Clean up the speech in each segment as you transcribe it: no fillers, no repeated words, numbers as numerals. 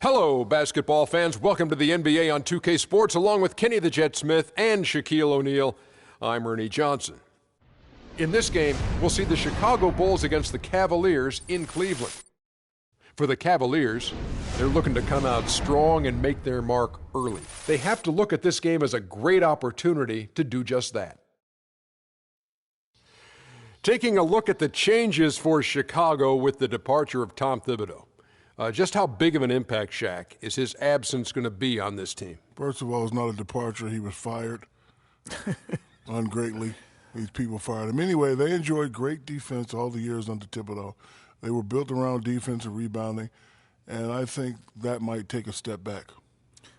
Hello, basketball fans. Welcome to the NBA on 2K Sports, along with Kenny the Jet Smith and Shaquille O'Neal. I'm Ernie Johnson. In this game, we'll see the Chicago Bulls against the Cavaliers in Cleveland. For the Cavaliers, they're looking to come out strong and make their mark early. They have to look at this game as a great opportunity to do just that. Taking a look at the changes for Chicago with the departure of Tom Thibodeau. Just how big of an impact, Shaq, is his absence going to be on this team? First of all, it's not a departure. He was fired ungratefully. These people fired him. Anyway, they enjoyed great defense all the years under Thibodeau. They were built around defense and rebounding, and I think that might take a step back.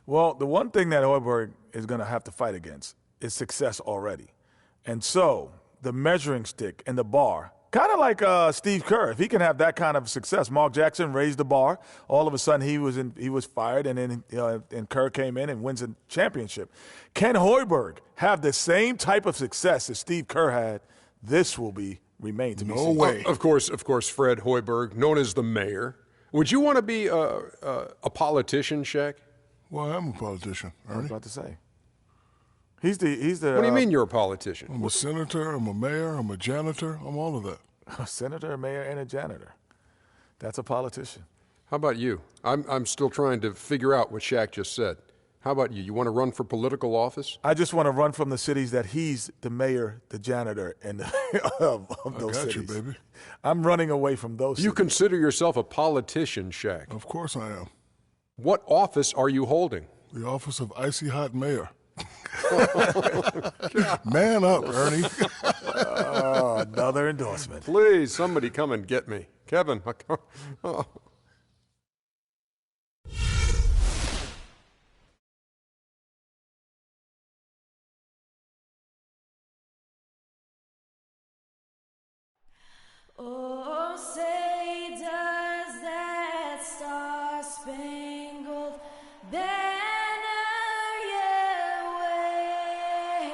Well, the one thing that Hoiberg is going to have to fight against is success already. And so the measuring stick and the bar, kind of like Steve Kerr, if he can have that kind of success. Mark Jackson raised the bar. All of a sudden, he was fired, and then and Kerr came in and wins a championship. Can Hoiberg have the same type of success as Steve Kerr had? This will remain to be seen. No way. Of course, Fred Hoiberg, known as the mayor. Would you want to be a politician, Shaq? Well, I'm a politician, Ernie. I was about to say. He's the. What do you mean you're a politician? I'm a senator, I'm a mayor, I'm a janitor, I'm all of that. A senator, a mayor, and a janitor. That's a politician. How about you? I'm still trying to figure out what Shaq just said. How about you? You want to run for political office? I just want to run from the cities that he's the mayor, the janitor, and of those cities. I got you, baby. I'm running away from those cities. You consider yourself a politician, Shaq? Of course I am. What office are you holding? The office of Icy Hot Mayor. Man up, Ernie. Another endorsement. Please, somebody come and get me. Kevin. Oh. Oh, say does that star-spangled banner yet wave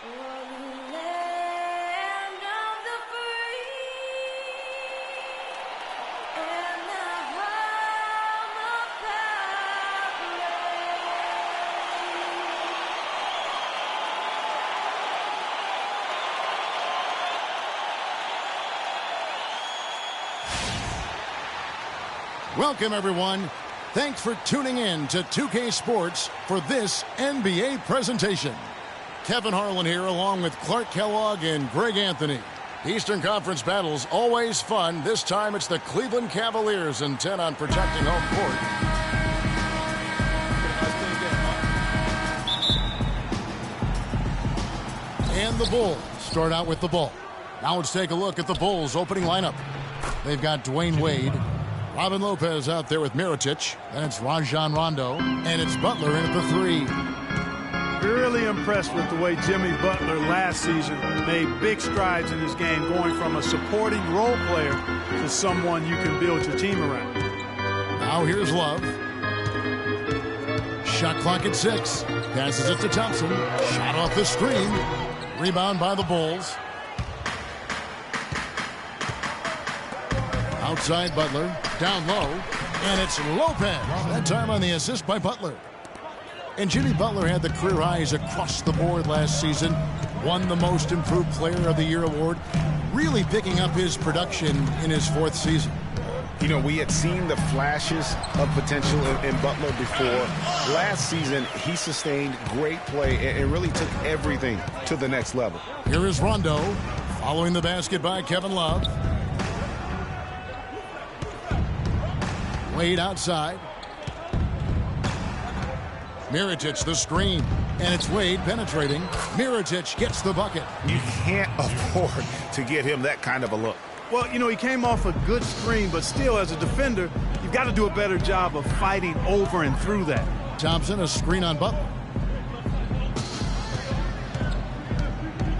o'er the land of the free and the home of Welcome, everyone. Thanks for tuning in to 2K Sports for this NBA presentation. Kevin Harlan here, along with Clark Kellogg and Greg Anthony. Eastern Conference battles always fun. This time it's the Cleveland Cavaliers intent on protecting home court. And the Bulls start out with the ball. Now let's take a look at the Bulls' opening lineup. They've got Dwayne Wade, Robin Lopez out there with Mirotic, and it's Rajon Rondo, and it's Butler in at the three. Really impressed with the way Jimmy Butler last season made big strides in his game, going from a supporting role player to someone you can build your team around. Now here's Love. Shot clock at 6. Passes it to Thompson. Shot off the screen. Rebound by the Bulls. Outside Butler, down low, and it's Lopez. That time on the assist by Butler. And Jimmy Butler had the career highs across the board last season, won the Most Improved Player of the Year award, really picking up his production in his 4th season. You know, we had seen the flashes of potential in Butler before. Last season, he sustained great play and really took everything to the next level. Here is Rondo, following the basket by Kevin Love. Wade outside. Mirotic the screen, and it's Wade penetrating. Mirotic gets the bucket. You can't afford to get him that kind of a look. Well, you know, he came off a good screen, but still, as a defender, you've got to do a better job of fighting over and through that. Thompson, a screen on Butler.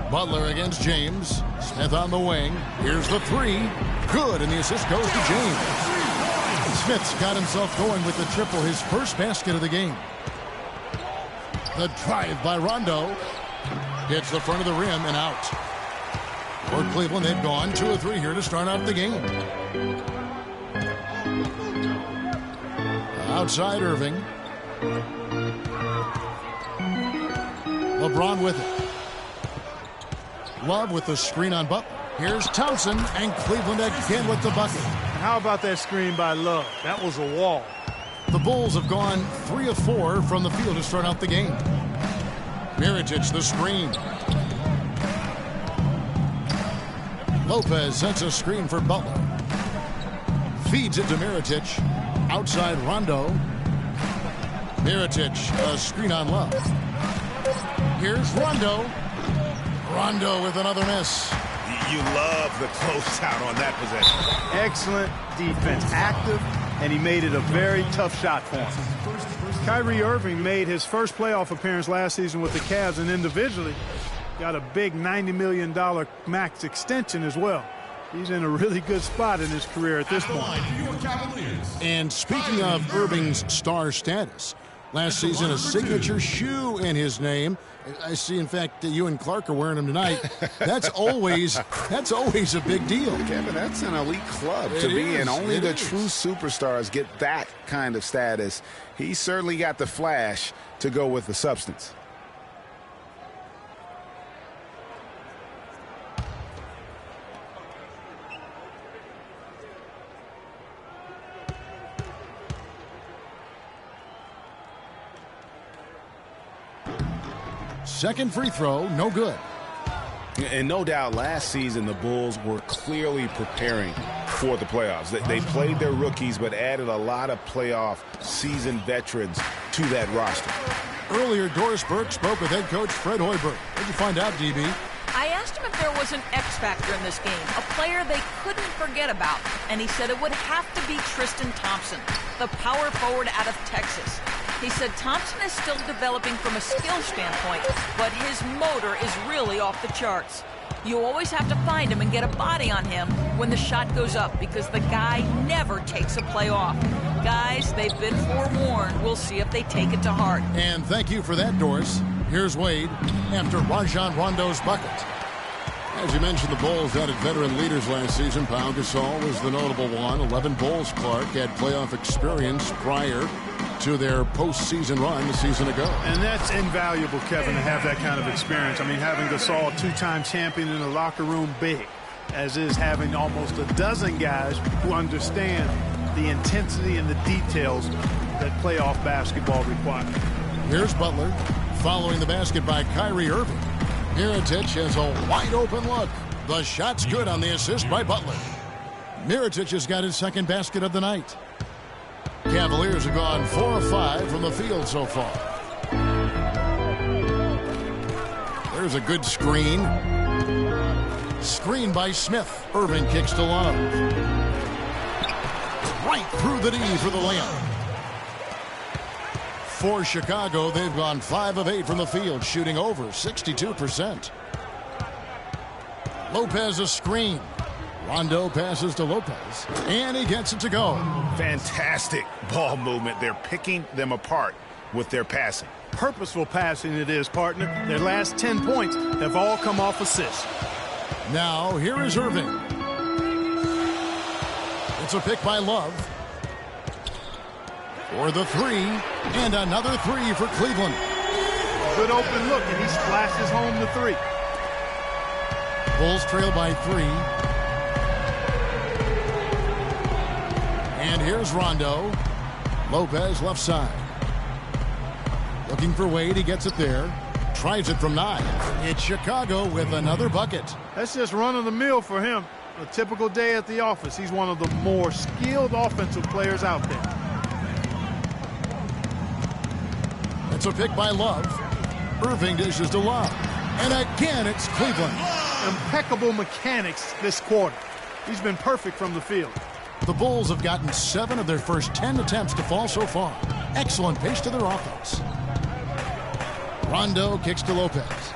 Butler against James. Smith on the wing. Here's the three. Good, and the assist goes to James. Smith's got himself going with the triple, his first basket of the game. The drive by Rondo. Hits the front of the rim and out. For Cleveland, they've gone 2 of 3 here to start out the game. Outside Irving. LeBron with it. Love with the screen on Butler. Here's Thompson, and Cleveland again with the bucket. And how about that screen by Love? That was a wall. The Bulls have gone 3 of 4 from the field to start out the game. Mirotic, the screen. Lopez sets a screen for Butler. Feeds it to Mirotic. Outside Rondo. Mirotic, a screen on Love. Here's Rondo. Rondo with another miss. You love the closeout on that possession. Excellent defense. Active, and he made it a very tough shot for him. Kyrie Irving made his first playoff appearance last season with the Cavs, and individually got a big $90 million max extension as well. He's in a really good spot in his career at this point. And speaking of Irving's star status, last season a signature shoe in his name. I see, in fact, that you and Clark are wearing them tonight. That's always a big deal. Kevin, that's an elite club to be in. Only the true superstars get that kind of status. He certainly got the flash to go with the substance. Second free throw, no good. And no doubt last season the Bulls were clearly preparing for the playoffs. They played their rookies but added a lot of playoff seasoned veterans to that roster. Earlier, Doris Burke spoke with head coach Fred Hoiberg. What did you find out, DB? I asked him if there was an X factor in this game, a player they couldn't forget about, and he said it would have to be Tristan Thompson, the power forward out of Texas. He said Thompson is still developing from a skill standpoint, but his motor is really off the charts. You always have to find him and get a body on him when the shot goes up because the guy never takes a play off. Guys, they've been forewarned. We'll see if they take it to heart. And thank you for that, Doris. Here's Wade after Rajon Rondo's bucket. As you mentioned, the Bulls added veteran leaders last season. Pau Gasol was the notable one. 11 Bulls, Clark, had playoff experience prior to their postseason run a season ago. And that's invaluable, Kevin, to have that kind of experience. I mean, having Gasol, two-time champion in the locker room, big, as is having almost a dozen guys who understand the intensity and the details that playoff basketball requires. Here's Butler following the basket by Kyrie Irving. Mirotic has a wide-open look. The shot's good on the assist by Butler. Mirotic has got his second basket of the night. Cavaliers have gone 4 of 5 from the field so far. There's a good screen. Screen by Smith. Irving kicks to Love. Right through the D for the layup. For Chicago, they've gone 5 of 8 from the field, shooting over 62%. Lopez a screen. Rondo passes to Lopez, and he gets it to go. Fantastic ball movement. They're picking them apart with their passing. Purposeful passing it is, partner. Their last 10 points have all come off assists. Now, here is Irving. It's a pick by Love. For the three, and another three for Cleveland. Good open look, and he splashes home the three. Bulls trail by 3. And here's Rondo. Lopez left side. Looking for Wade. He gets it there. Tries it from 9. It's Chicago with another bucket. That's just run-of-the-mill for him. A typical day at the office. He's one of the more skilled offensive players out there. It's a pick by Love. Irving dishes to Love. And again, it's Cleveland. Impeccable mechanics this quarter. He's been perfect from the field. The Bulls have gotten 7 of their first 10 attempts to fall so far. Excellent pace to their offense. Rondo kicks to Lopez.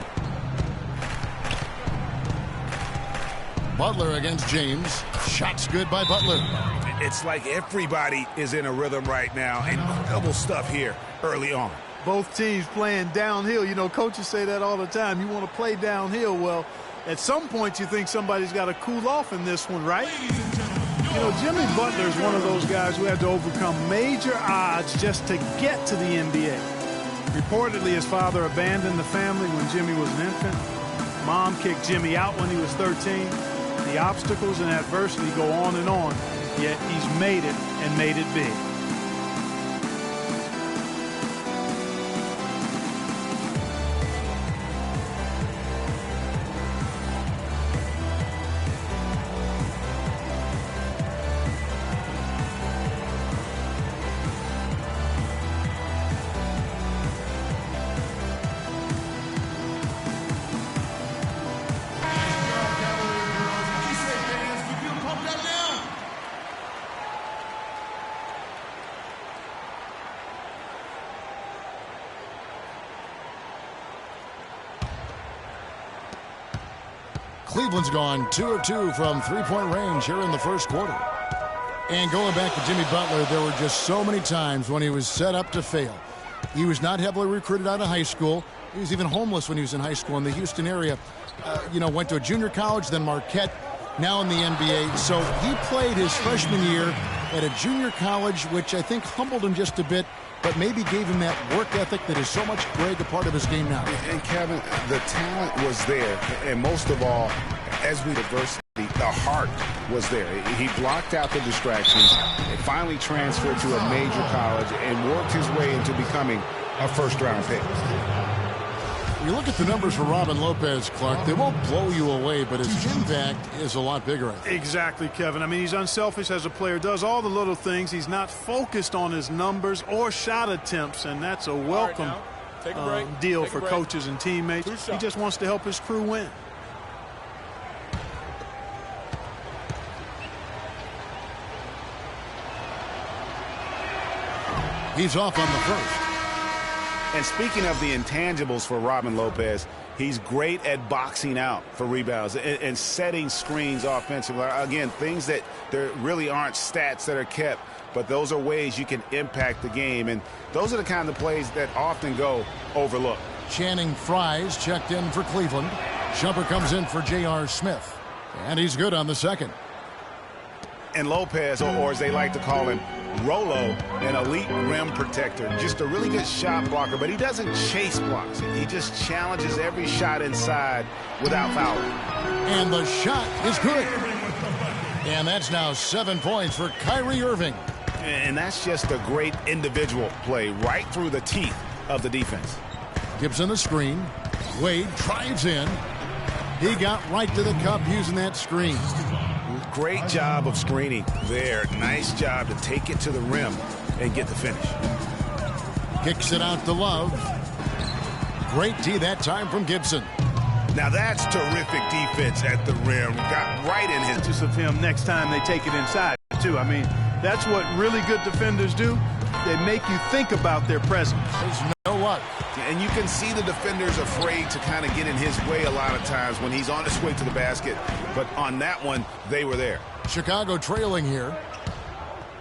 Butler against James. Shots good by Butler. It's like everybody is in a rhythm right now. Incredible stuff here early on. Both teams playing downhill. You know, coaches say that all the time. You want to play downhill. Well, at some point you think somebody's got to cool off in this one, right? You know, Jimmy Butler is one of those guys who had to overcome major odds just to get to the NBA. Reportedly, his father abandoned the family when Jimmy was an infant. Mom kicked Jimmy out when he was 13. The obstacles and adversity go on, yet he's made it and made it big. Cleveland's gone 2 of 2 from three-point range here in the first quarter. And going back to Jimmy Butler, there were just so many times when he was set up to fail. He was not heavily recruited out of high school. He was even homeless when he was in high school in the Houston area. Went to a junior college, then Marquette, now in the NBA. So he played his freshman year at a junior college, which I think humbled him just a bit, but maybe gave him that work ethic that is so much, Greg, a part of his game now. And Kevin, the talent was there, and most of all, as we diversity, the heart was there. He blocked out the distractions and finally transferred to a major college and worked his way into becoming a first-round pick. You look at the numbers for Robin Lopez, Clark, they won't blow you away, but his impact is a lot bigger, I think. Exactly, Kevin. I mean, he's unselfish as a player, does all the little things. He's not focused on his numbers or shot attempts, and that's a welcome deal for coaches and teammates. He just wants to help his crew win. He's off on the first. And speaking of the intangibles for Robin Lopez, he's great at boxing out for rebounds and setting screens offensively. Again, things that there really aren't stats that are kept, but those are ways you can impact the game. And those are the kind of plays that often go overlooked. Channing Frye's checked in for Cleveland. Shumpert comes in for J.R. Smith. And he's good on the second. And Lopez, or as they like to call him, Rolo, an elite rim protector. Just a really good shot blocker, but he doesn't chase blocks. He just challenges every shot inside without fouling. And the shot is good. And that's now 7 points for Kyrie Irving. And that's just a great individual play right through the teeth of the defense. Gibson the screen. Wade drives in. He got right to the cup using that screen. Great job of screening there. Nice job to take it to the rim and get the finish. Kicks it out to Love. Great D that time from Gibson. Now that's terrific defense at the rim. Got right in his... Just of him next time they take it inside, too. I mean, that's what really good defenders do. They make you think about their presence. There's no luck. And you can see the defenders afraid to kind of get in his way a lot of times when he's on his way to the basket. But on that one, they were there. Chicago trailing here.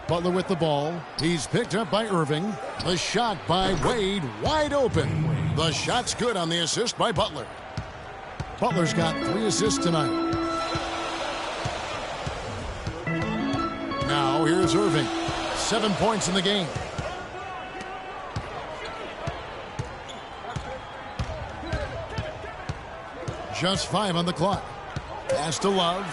Butler with the ball. He's picked up by Irving. The shot by Wade, wide open. The shot's good on the assist by Butler. Butler's got 3 assists tonight. Now here's Irving. 7 points in the game. Just 5 on the clock. Pass to Love.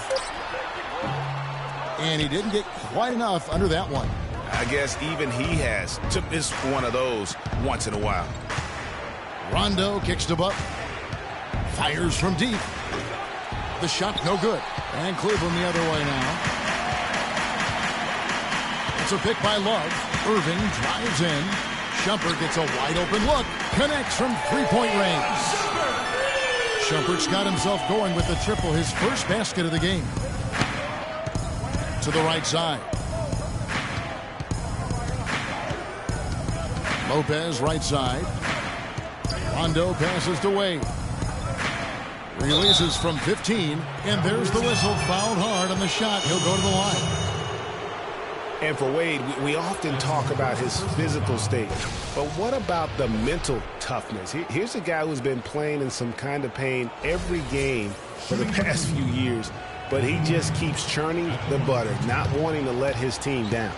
And he didn't get quite enough under that one. I guess even he has to miss one of those once in a while. Rondo kicks to Butler. Fires from deep. The shot no good. And Cleveland the other way now. It's a pick by Love. Irving drives in. Shumpert gets a wide open look. Connects from three-point range. Shumpert's got himself going with the triple, his first basket of the game. To the right side. Lopez right side. Rondo passes to Wade. Releases from 15, and there's the whistle. Fouled hard on the shot. He'll go to the line. And for Wade, we often talk about his physical state. But what about the mental toughness? Here's a guy who's been playing in some kind of pain every game for the past few years. but he just keeps churning the butter, not wanting to let his team down.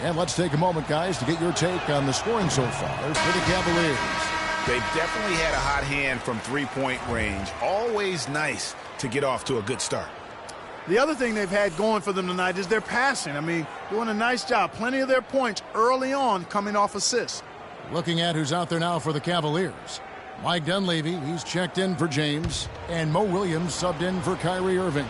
And let's take a moment, guys, to get your take on the scoring so far for the Cavaliers. They've definitely had a hot hand from three-point range. Always nice to get off to a good start. The other thing they've had going for them tonight is their passing. I mean, doing a nice job. Plenty of their points early on coming off assists. Looking at who's out there now for the Cavaliers. Mike Dunleavy, he's checked in for James. And Mo Williams subbed in for Kyrie Irving.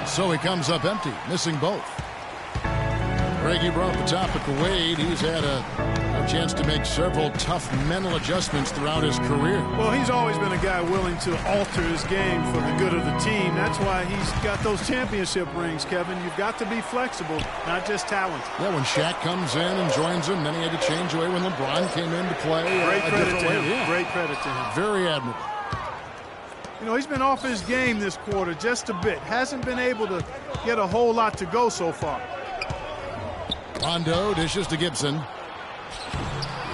So he comes up empty, missing both. Greggy brought the topic of Wade. He's had a chance to make several tough mental adjustments throughout his career. Well, he's always been a guy willing to alter his game for the good of the team. That's why he's got those championship rings, Kevin. You've got to be flexible, not just talented. Yeah, when Shaq comes in and joins him, then he had to change away when LeBron came in to play. Great credit to him. Yeah. Great credit to him. Very admirable. You know, he's been off his game this quarter just a bit. Hasn't been able to get a whole lot to go so far. Rondo dishes to Gibson.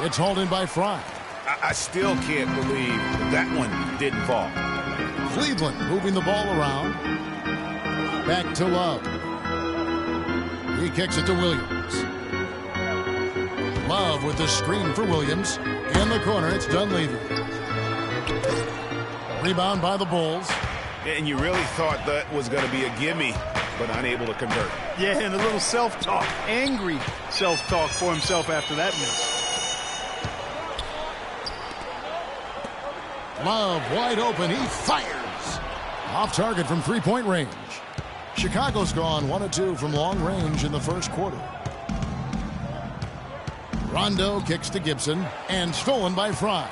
It's holding by Fry. I still can't believe that one didn't fall. Cleveland moving the ball around. Back to Love. He kicks it to Williams. Love with the screen for Williams. In the corner, it's Dunleavy. Rebound by the Bulls. And you really thought that was going to be a gimme, but unable to convert. Yeah, and a little self-talk, angry self-talk for himself after that miss. Love wide open. He fires. Off target from three-point range. Chicago's gone 1 of 2 from long range in the first quarter. Rondo kicks to Gibson and stolen by Fry.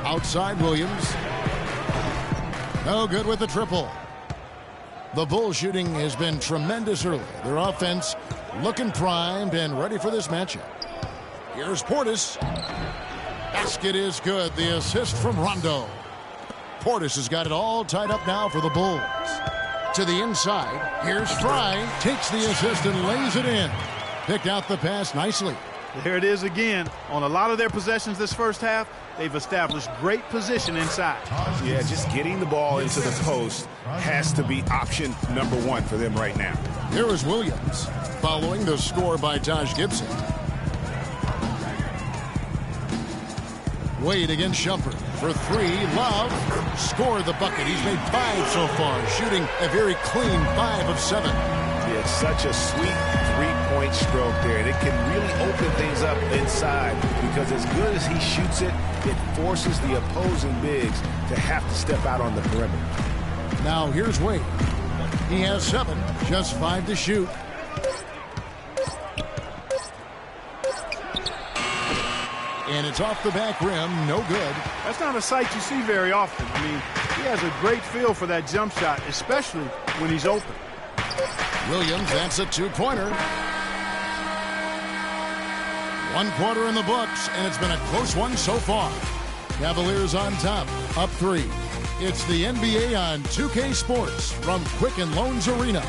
Outside Williams. No good with the triple. The Bulls shooting has been tremendous early. Their offense looking primed and ready for this matchup. Here's Portis. Basket is good. The assist from Rondo. Portis has got it all tied up now for the Bulls. To the inside. Here's Fry. Takes the assist and lays it in. Picked out the pass nicely. There it is again. On a lot of their possessions this first half, they've established great position inside. Yeah, just getting the ball into the post has to be option number 1 for them right now. Here is Williams following the score by Taj Gibson. Wade against Shumpert for 3. Love scored the bucket. He's made 5 so far, shooting a very clean 5 of 7. Yeah, it's such a sweet three-point stroke there, and it can really open things up inside because as good as he shoots it, it forces the opposing bigs to have to step out on the perimeter. Now here's Wade. He has 7, just 5 to shoot. And it's off the back rim, no good. That's not a sight you see very often. I mean, he has a great feel for that jump shot, especially when he's open. Williams, that's a 2-pointer. 1 quarter in the books, and it's been a close one so far. Cavaliers on top, up 3. It's the NBA on 2K Sports from Quicken Loans Arena.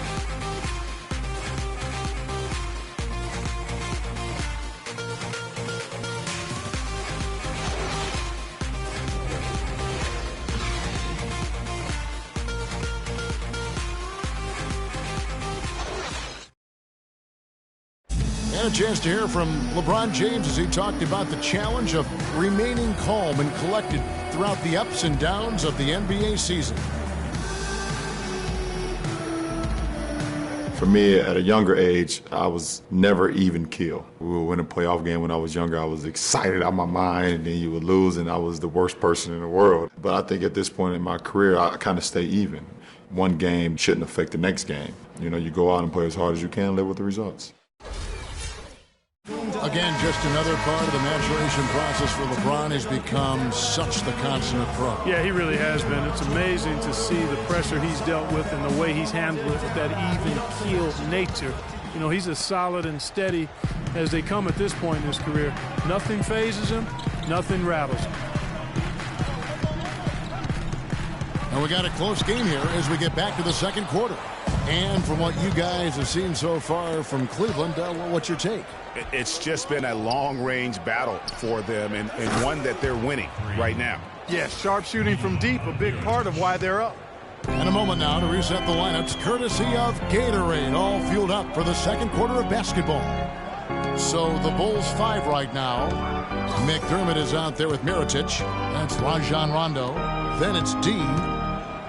A chance to hear from LeBron James as he talked about the challenge of remaining calm and collected throughout the ups and downs of the NBA season. For me, at a younger age, I was never even keel. We would win a playoff game when I was younger. I was excited out of my mind, and then you would lose, and I was the worst person in the world. But I think at this point in my career, I kind of stay even. One game shouldn't affect the next game. You know, you go out and play as hard as you can, live with the results. Again, just another part of the maturation process for LeBron. Has become such the consummate pro. Yeah, he really has been. It's amazing to see the pressure he's dealt with and the way he's handled it with that even-keeled nature. You know, he's as solid and steady as they come at this point in his career. Nothing phases him, nothing rattles him. And we got a close game here as we get back to the second quarter. And from what you guys have seen so far from Cleveland, what's your take? It's just been a long-range battle for them and one that they're winning right now. Yes, sharp shooting from deep, a big part of why they're up. And a moment now to reset the lineups, courtesy of Gatorade, all fueled up for the second quarter of basketball. So the Bulls 5 right now. McDermott is out there with Mirotic. That's Rajon Rondo. Then it's D.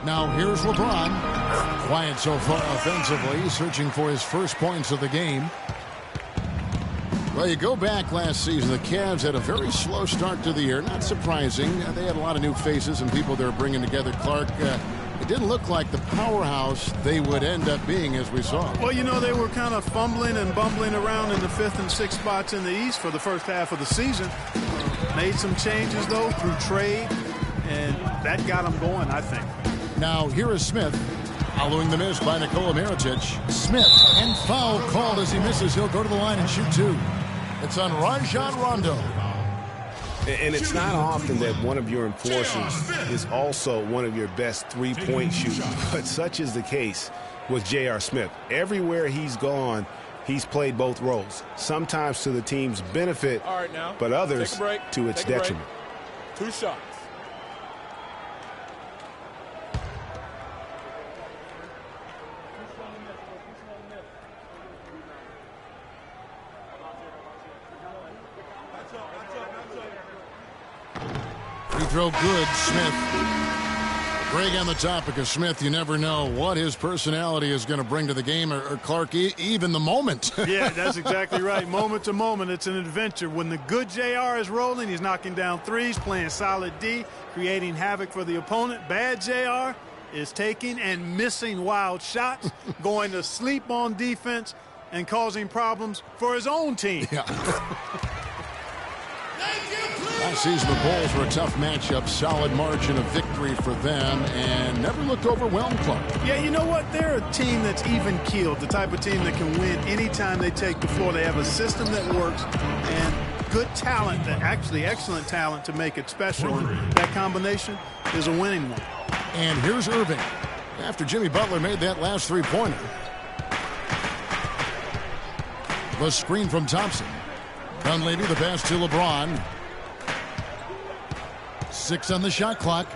Now here's LeBron. Quiet so far offensively, searching for his first points of the game. Well, you go back last season, the Cavs had a very slow start to the year. Not surprising. They had a lot of new faces and people they were bringing together. Clark, it didn't look like the powerhouse they would end up being, as we saw. Well, you know, they were kind of fumbling and bumbling around in the 5th and 6th spots in the East for the first half of the season. Made some changes, though, through trade, and that got them going, I think. Now, here is Smith, following the miss by Nikola Mirotic. Smith, and foul called as he misses. He'll go to the line and shoot 2. It's on Rajon Rondo. And it's not often that one of your enforcers is also one of your best three-point shooters, but such is the case with J.R. Smith. Everywhere he's gone, he's played both roles, sometimes to the team's benefit, but others to its detriment. 2 shots. Free throw good, Smith. Greg, on the topic of Smith, you never know what his personality is going to bring to the game, or Clark, even the moment. Yeah, that's exactly right. Moment to moment, it's an adventure. When the good JR is rolling, he's knocking down threes, playing solid D, creating havoc for the opponent. Bad JR is taking and missing wild shots, going to sleep on defense, and causing problems for his own team. Yeah. Last season, the Bulls were a tough matchup, solid margin of victory for them, and never looked overwhelmed, Clark. Yeah, you know what? They're a team that's even-keeled, the type of team that can win anytime they take the floor. They have a system that works and good talent, actually excellent talent to make it special. And that combination is a winning one. And here's Irving. After Jimmy Butler made that last three-pointer. The screen from Thompson. Dunleavy, the pass to LeBron. 6 on the shot clock.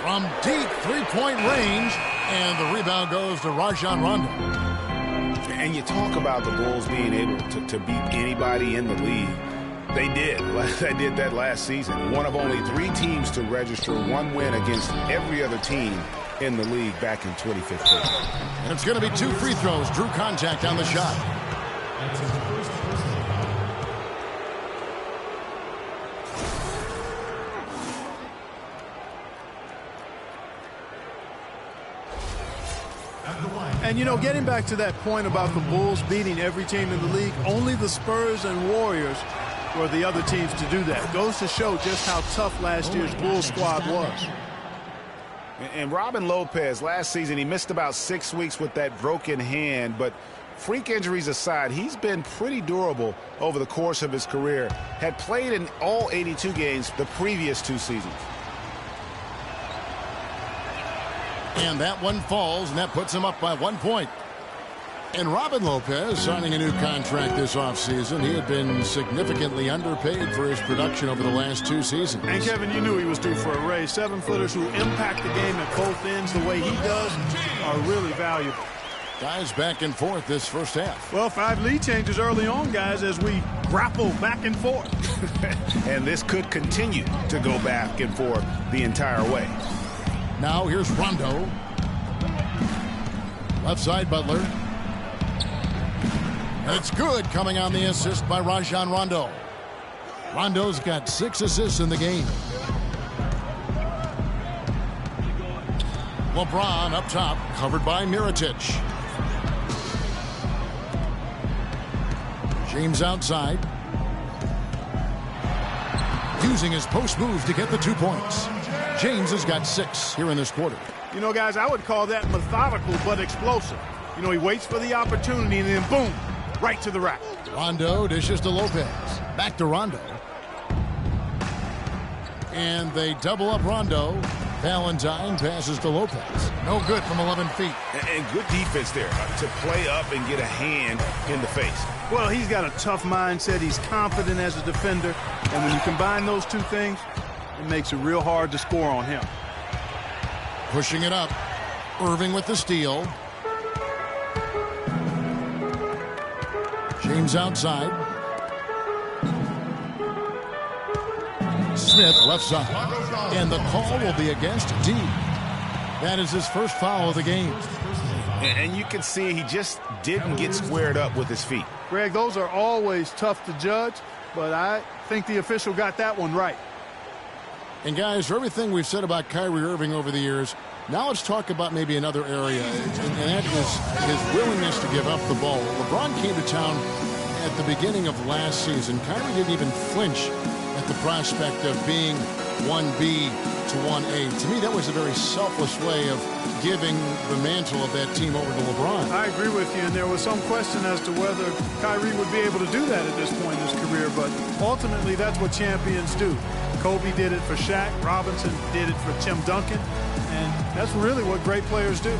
From deep three-point range, and the rebound goes to Rajon Rondo. And you talk about the Bulls being able to beat anybody in the league. They did. They did that last season. One of only 3 teams to register 1 win against every other team in the league back in 2015. And it's going to be 2 free throws. Drew contact on the shot. And, you know, getting back to that point about the Bulls beating every team in the league, only the Spurs and Warriors were the other teams to do that. Goes to show just how tough last year's Bulls squad was. And Robin Lopez, last season, he missed about 6 weeks with that broken hand, but freak injuries aside, he's been pretty durable over the course of his career. Had played in all 82 games the previous 2 seasons. And that one falls, and that puts him up by 1 point. And Robin Lopez signing a new contract this offseason. He had been significantly underpaid for his production over the last 2 seasons. And, Kevin, you knew he was due for a raise. 7-footers who impact the game at both ends the way he does are really valuable. Guys back and forth this first half. Well, 5 lead changes early on, guys, as we grapple back and forth. And this could continue to go back and forth the entire way. Now here's Rondo. Left side, Butler. It's good, coming on the assist by Rajon Rondo. Rondo's got 6 assists in the game. LeBron up top, covered by Mirotic. James outside. Using his post move to get the 2 points. James has got 6 here in this quarter. You know, guys, I would call that methodical but explosive. You know, he waits for the opportunity and then boom, right to the rack. Rondo dishes to Lopez. Back to Rondo. And they double up Rondo. Valentine passes to Lopez. No good from 11 feet. And good defense there to play up and get a hand in the face. Well, he's got a tough mindset. He's confident as a defender. And when you combine those two things, it makes it real hard to score on him. Pushing it up. Irving with the steal. James outside. Smith left side. And the call will be against D. That is his first foul of the game. And you can see he just didn't get squared up with his feet. Greg, those are always tough to judge, but I think the official got that one right. And guys, for everything we've said about Kyrie Irving over the years, now let's talk about maybe another area, and that is his willingness to give up the ball. LeBron came to town at the beginning of last season. Kyrie didn't even flinch at the prospect of being 1B to 1A. To me, that was a very selfless way of giving the mantle of that team over to LeBron. I agree with you, and there was some question as to whether Kyrie would be able to do that at this point in his career, but ultimately that's what champions do. Kobe did it for Shaq, Robinson did it for Tim Duncan, and that's really what great players do.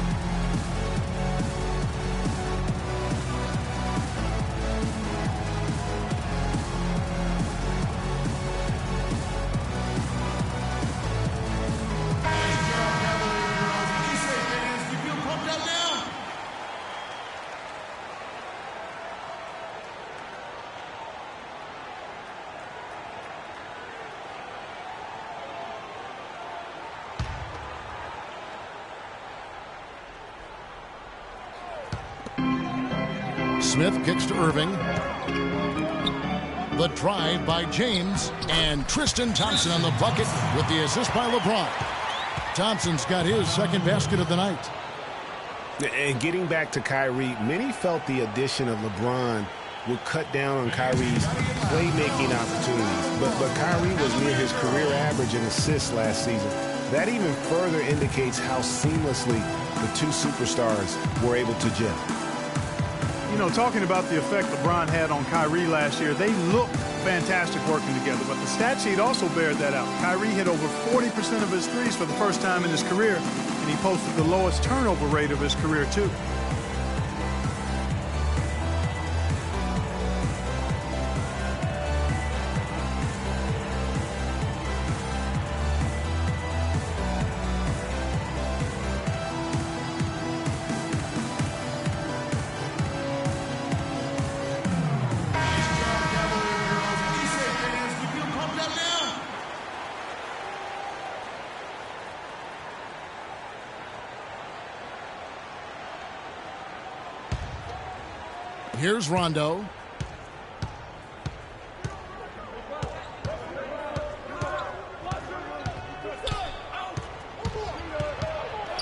Smith kicks to Irving. The drive by James, and Tristan Thompson on the bucket with the assist by LeBron. Thompson's got his second basket of the night. And getting back to Kyrie, many felt the addition of LeBron would cut down on Kyrie's playmaking opportunities. But Kyrie was near his career average in assists last season. That even further indicates how seamlessly the two superstars were able to gel. You know, talking about the effect LeBron had on Kyrie last year, they looked fantastic working together, but the stat sheet also bared that out. Kyrie hit over 40% of his threes for the first time in his career, and he posted the lowest turnover rate of his career, too. Here's Rondo.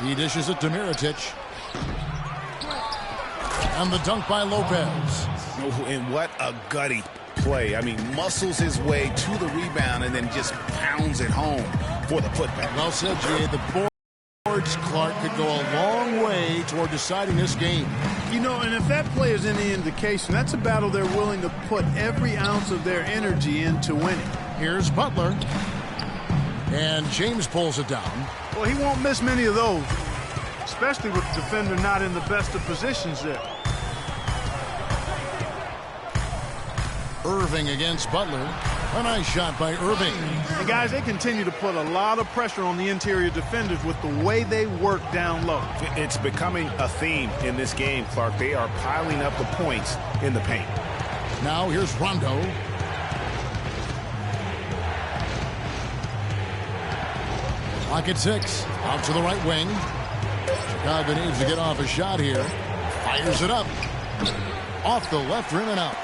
He dishes it to Mirotic. And the dunk by Lopez. And what a gutty play. I mean, muscles his way to the rebound and then just pounds it home for the putback. Well said, Jay. The boards, Clark, could go a long way toward deciding this game. You know, and if that play is any indication, that's a battle they're willing to put every ounce of their energy into winning. Here's Butler. And James pulls it down. Well, he won't miss many of those, especially with the defender not in the best of positions there. Irving against Butler. A nice shot by Irving. And guys, they continue to put a lot of pressure on the interior defenders with the way they work down low. It's becoming a theme in this game, Clark. They are piling up the points in the paint. Now here's Rondo. Clock at 6. Out to the right wing. Chicago needs to get off a shot here. Fires it up. Off the left rim and out.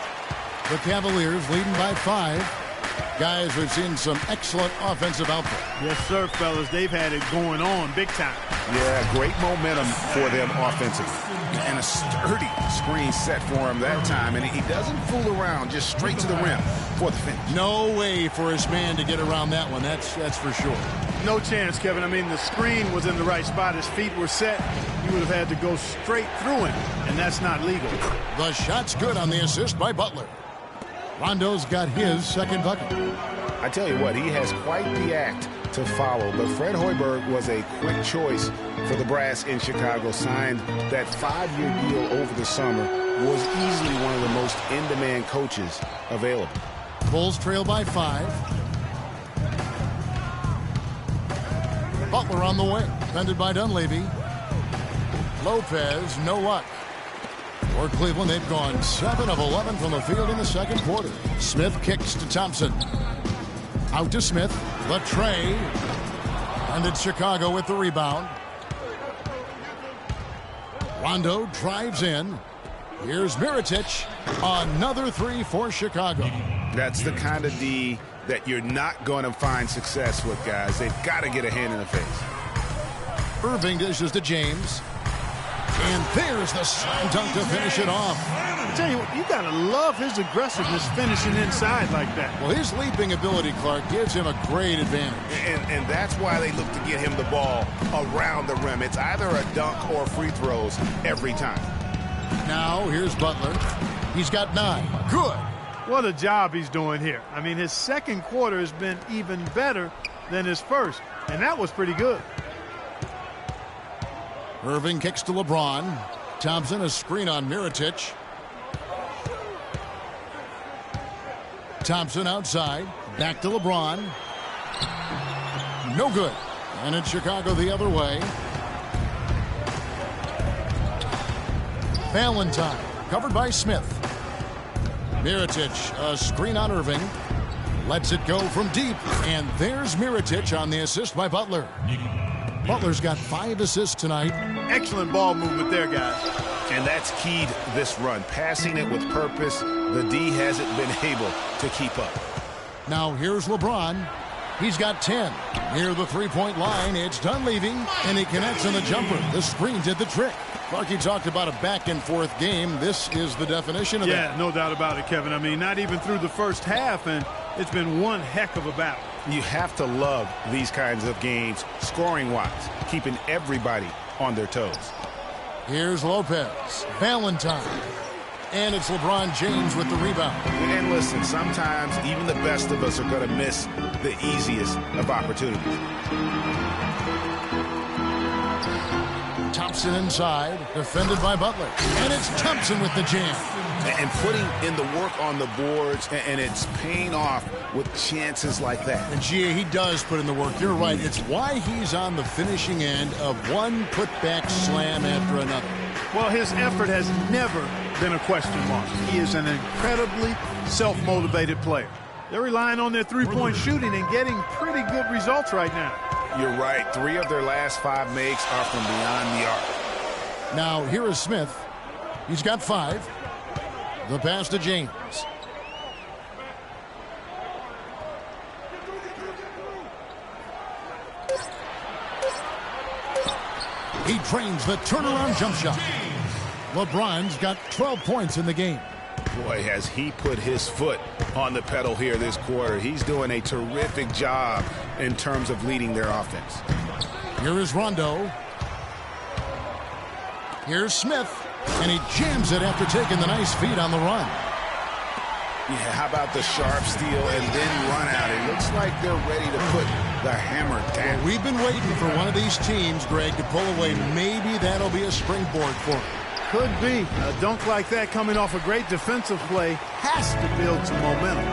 The Cavaliers leading by 5. Guys, we've seen some excellent offensive output. Yes, sir, fellas. They've had it going on big time. Yeah, great momentum for them offensively. And a sturdy screen set for him that time. And he doesn't fool around, just straight to the rim for the finish. No way for his man to get around that one. That's for sure. No chance, Kevin. I mean, the screen was in the right spot. His feet were set. He would have had to go straight through him, and that's not legal. The shot's good on the assist by Butler. Rondo's got his second bucket. I tell you what, he has quite the act to follow. But Fred Hoiberg was a quick choice for the brass in Chicago, signed that 5-year deal over the summer, was easily one of the most in-demand coaches available. Bulls trail by 5. Butler on the wing, defended by Dunleavy. Lopez, no luck. For Cleveland, they've gone 7 of 11 from the field in the second quarter. Smith kicks to Thompson. Out to Smith. The tray. And it's Chicago with the rebound. Rondo drives in. Here's Mirotic. Another 3 for Chicago. That's the kind of D that you're not going to find success with, guys. They've got to get a hand in the face. Irving dishes to James. And there's the slam dunk to finish it off. I tell you what, you got to love his aggressiveness finishing inside like that. Well, his leaping ability, Clark, gives him a great advantage. And that's why they look to get him the ball around the rim. It's either a dunk or free throws every time. Now, here's Butler. He's got 9. Good. What a job he's doing here. I mean, his second quarter has been even better than his first, and that was pretty good. Irving kicks to LeBron. Thompson, a screen on Mirotic. Thompson outside. Back to LeBron. No good. And it's Chicago the other way. Valentine, covered by Smith. Mirotic, a screen on Irving. Lets it go from deep. And there's Mirotic on the assist by Butler. Butler's got 5 assists tonight. Excellent ball movement there, guys. And that's keyed this run. Passing it with purpose. The D hasn't been able to keep up. Now here's LeBron. He's got 10. Near the three-point line, it's Dunleavy, and he connects on the jumper. The screen did the trick. Clark, you talked about a back-and-forth game. This is the definition of that. Yeah, no doubt about it, Kevin. I mean, not even through the first half, and it's been one heck of a battle. You have to love these kinds of games, scoring-wise, keeping everybody on their toes. Here's Lopez. Valentine. And it's LeBron James with the rebound. And listen, sometimes even the best of us are going to miss the easiest of opportunities. Thompson inside, defended by Butler. And it's Thompson with the jam. And putting in the work on the boards, and it's paying off with chances like that. And GA, he does put in the work. You're right. It's why he's on the finishing end of one putback slam after another. Well, his effort has never been a question mark. He is an incredibly self-motivated player. They're relying on their three-point shooting and getting pretty good results right now. You're right. 3 of their last 5 makes are from beyond the arc. Now, here is Smith. He's got 5. The pass to James. He drains the turnaround jump shot. LeBron's got 12 points in the game. Boy, has he put his foot on the pedal here this quarter. He's doing a terrific job in terms of leading their offense. Here is Rondo. Here's Smith. And he jams it after taking the nice feed on the run. Yeah, how about the sharp steal and then run out? It looks like they're ready to put the hammer down. Well, we've been waiting for one of these teams, Greg, to pull away. Maybe that'll be a springboard for them. Could be. A dunk like that coming off a great defensive play has to build some momentum.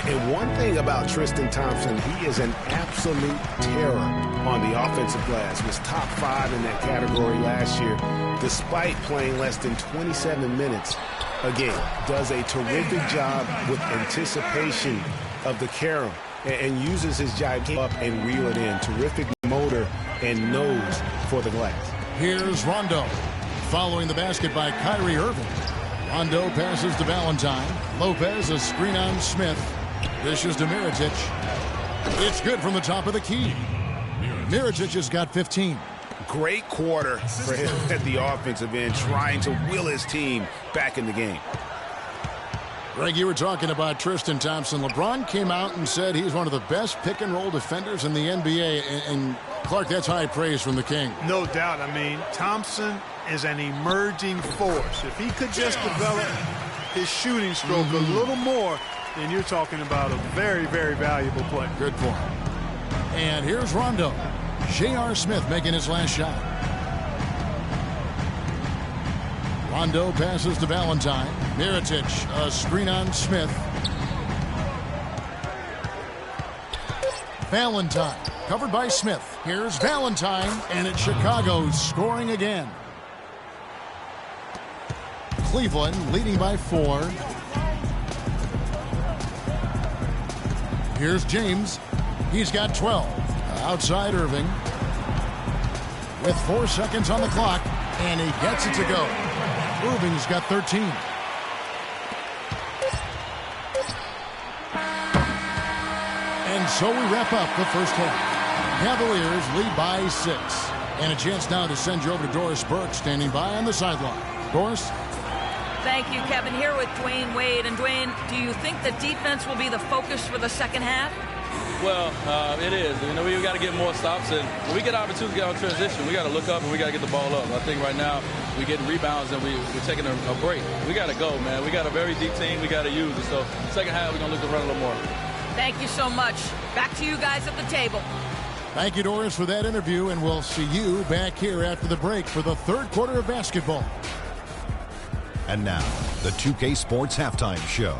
And one thing about Tristan Thompson, he is an absolute terror on the offensive glass. Was top 5 in that category last year, despite playing less than 27 minutes a game. Does a terrific job with anticipation of the carom and uses his jibe up and reel it in. Terrific motor and nose for the glass. Here's Rondo. Following the basket by Kyrie Irving. Rondo passes to Valentine. Lopez, a screen on Smith. Dishes to Mirotic. It's good from the top of the key. Mirotic has got 15. Great quarter for him at the offensive end, trying to will his team back in the game. Greg, you were talking about Tristan Thompson. LeBron came out and said he's one of the best pick-and-roll defenders in the NBA. And Clark, that's high praise from the King. No doubt. I mean, Thompson is an emerging force. If he could just develop his shooting stroke a little more, then you're talking about a very, very valuable player. Good point. And here's Rondo. J.R. Smith making his last shot. Rondo passes to Valentine. Mirotic, a screen on Smith. Valentine, covered by Smith. Here's Valentine, and it's Chicago scoring again. Cleveland leading by 4. Here's James. He's got 12. Outside Irving. With 4 seconds on the clock, and he gets it to go. Irving's got 13. And so we wrap up the first half. Cavaliers lead by 6. And a chance now to send you over to Doris Burke, standing by on the sideline. Doris? Thank you, Kevin. Here with Dwayne Wade. And Dwayne, do you think the defense will be the focus for the second half? Well, it is. You know, we got to get more stops, and when we get opportunities to get on transition, we got to look up and we got to get the ball up. I think right now we're getting rebounds and we're taking a break. We got to go, man. We got a very deep team. We got to use it. So second half, we're going to look to run a little more. Thank you so much. Back to you guys at the table. Thank you, Doris, for that interview, and we'll see you back here after the break for the third quarter of basketball. And now, the 2K Sports Halftime Show.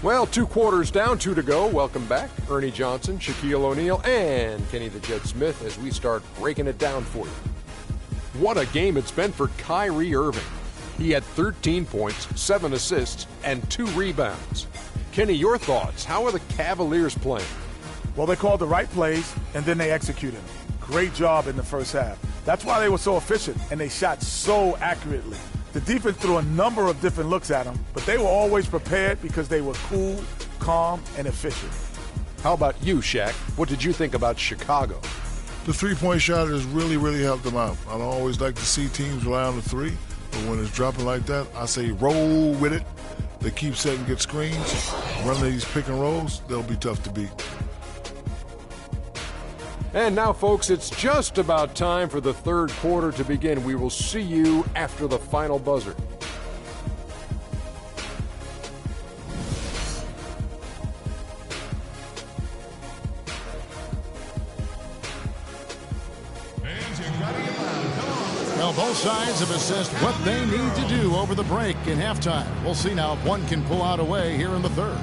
Well, 2 quarters down, 2 to go. Welcome back, Ernie Johnson, Shaquille O'Neal, and Kenny the Jet Smith as we start breaking it down for you. What a game it's been for Kyrie Irving. He had 13 points, 7 assists, and 2 rebounds. Kenny, your thoughts? How are the Cavaliers playing? Well, they called the right plays, and then they executed. Great job in the first half. That's why they were so efficient, and they shot so accurately. The defense threw a number of different looks at them, but they were always prepared because they were cool, calm, and efficient. How about you, Shaq? What did you think about Chicago? The three-point shot has really helped them out. I don't always like to see teams rely on the three, but when it's dropping like that, I say roll with it. They keep setting good screens, run these pick and rolls, they'll be tough to beat. And now, folks, it's just about time for the third quarter to begin. We will see you after the final buzzer. Well, both sides have assessed what they need to do over the break in halftime. We'll see now if one can pull out a way here in the third.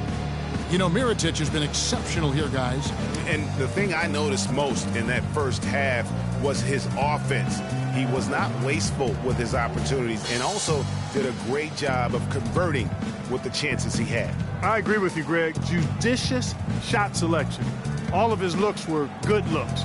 You know, Mirotic has been exceptional here, guys. And the thing I noticed most in that first half was his offense. He was not wasteful with his opportunities and also did a great job of converting with the chances he had. I agree with you, Greg. Judicious shot selection. All of his looks were good looks.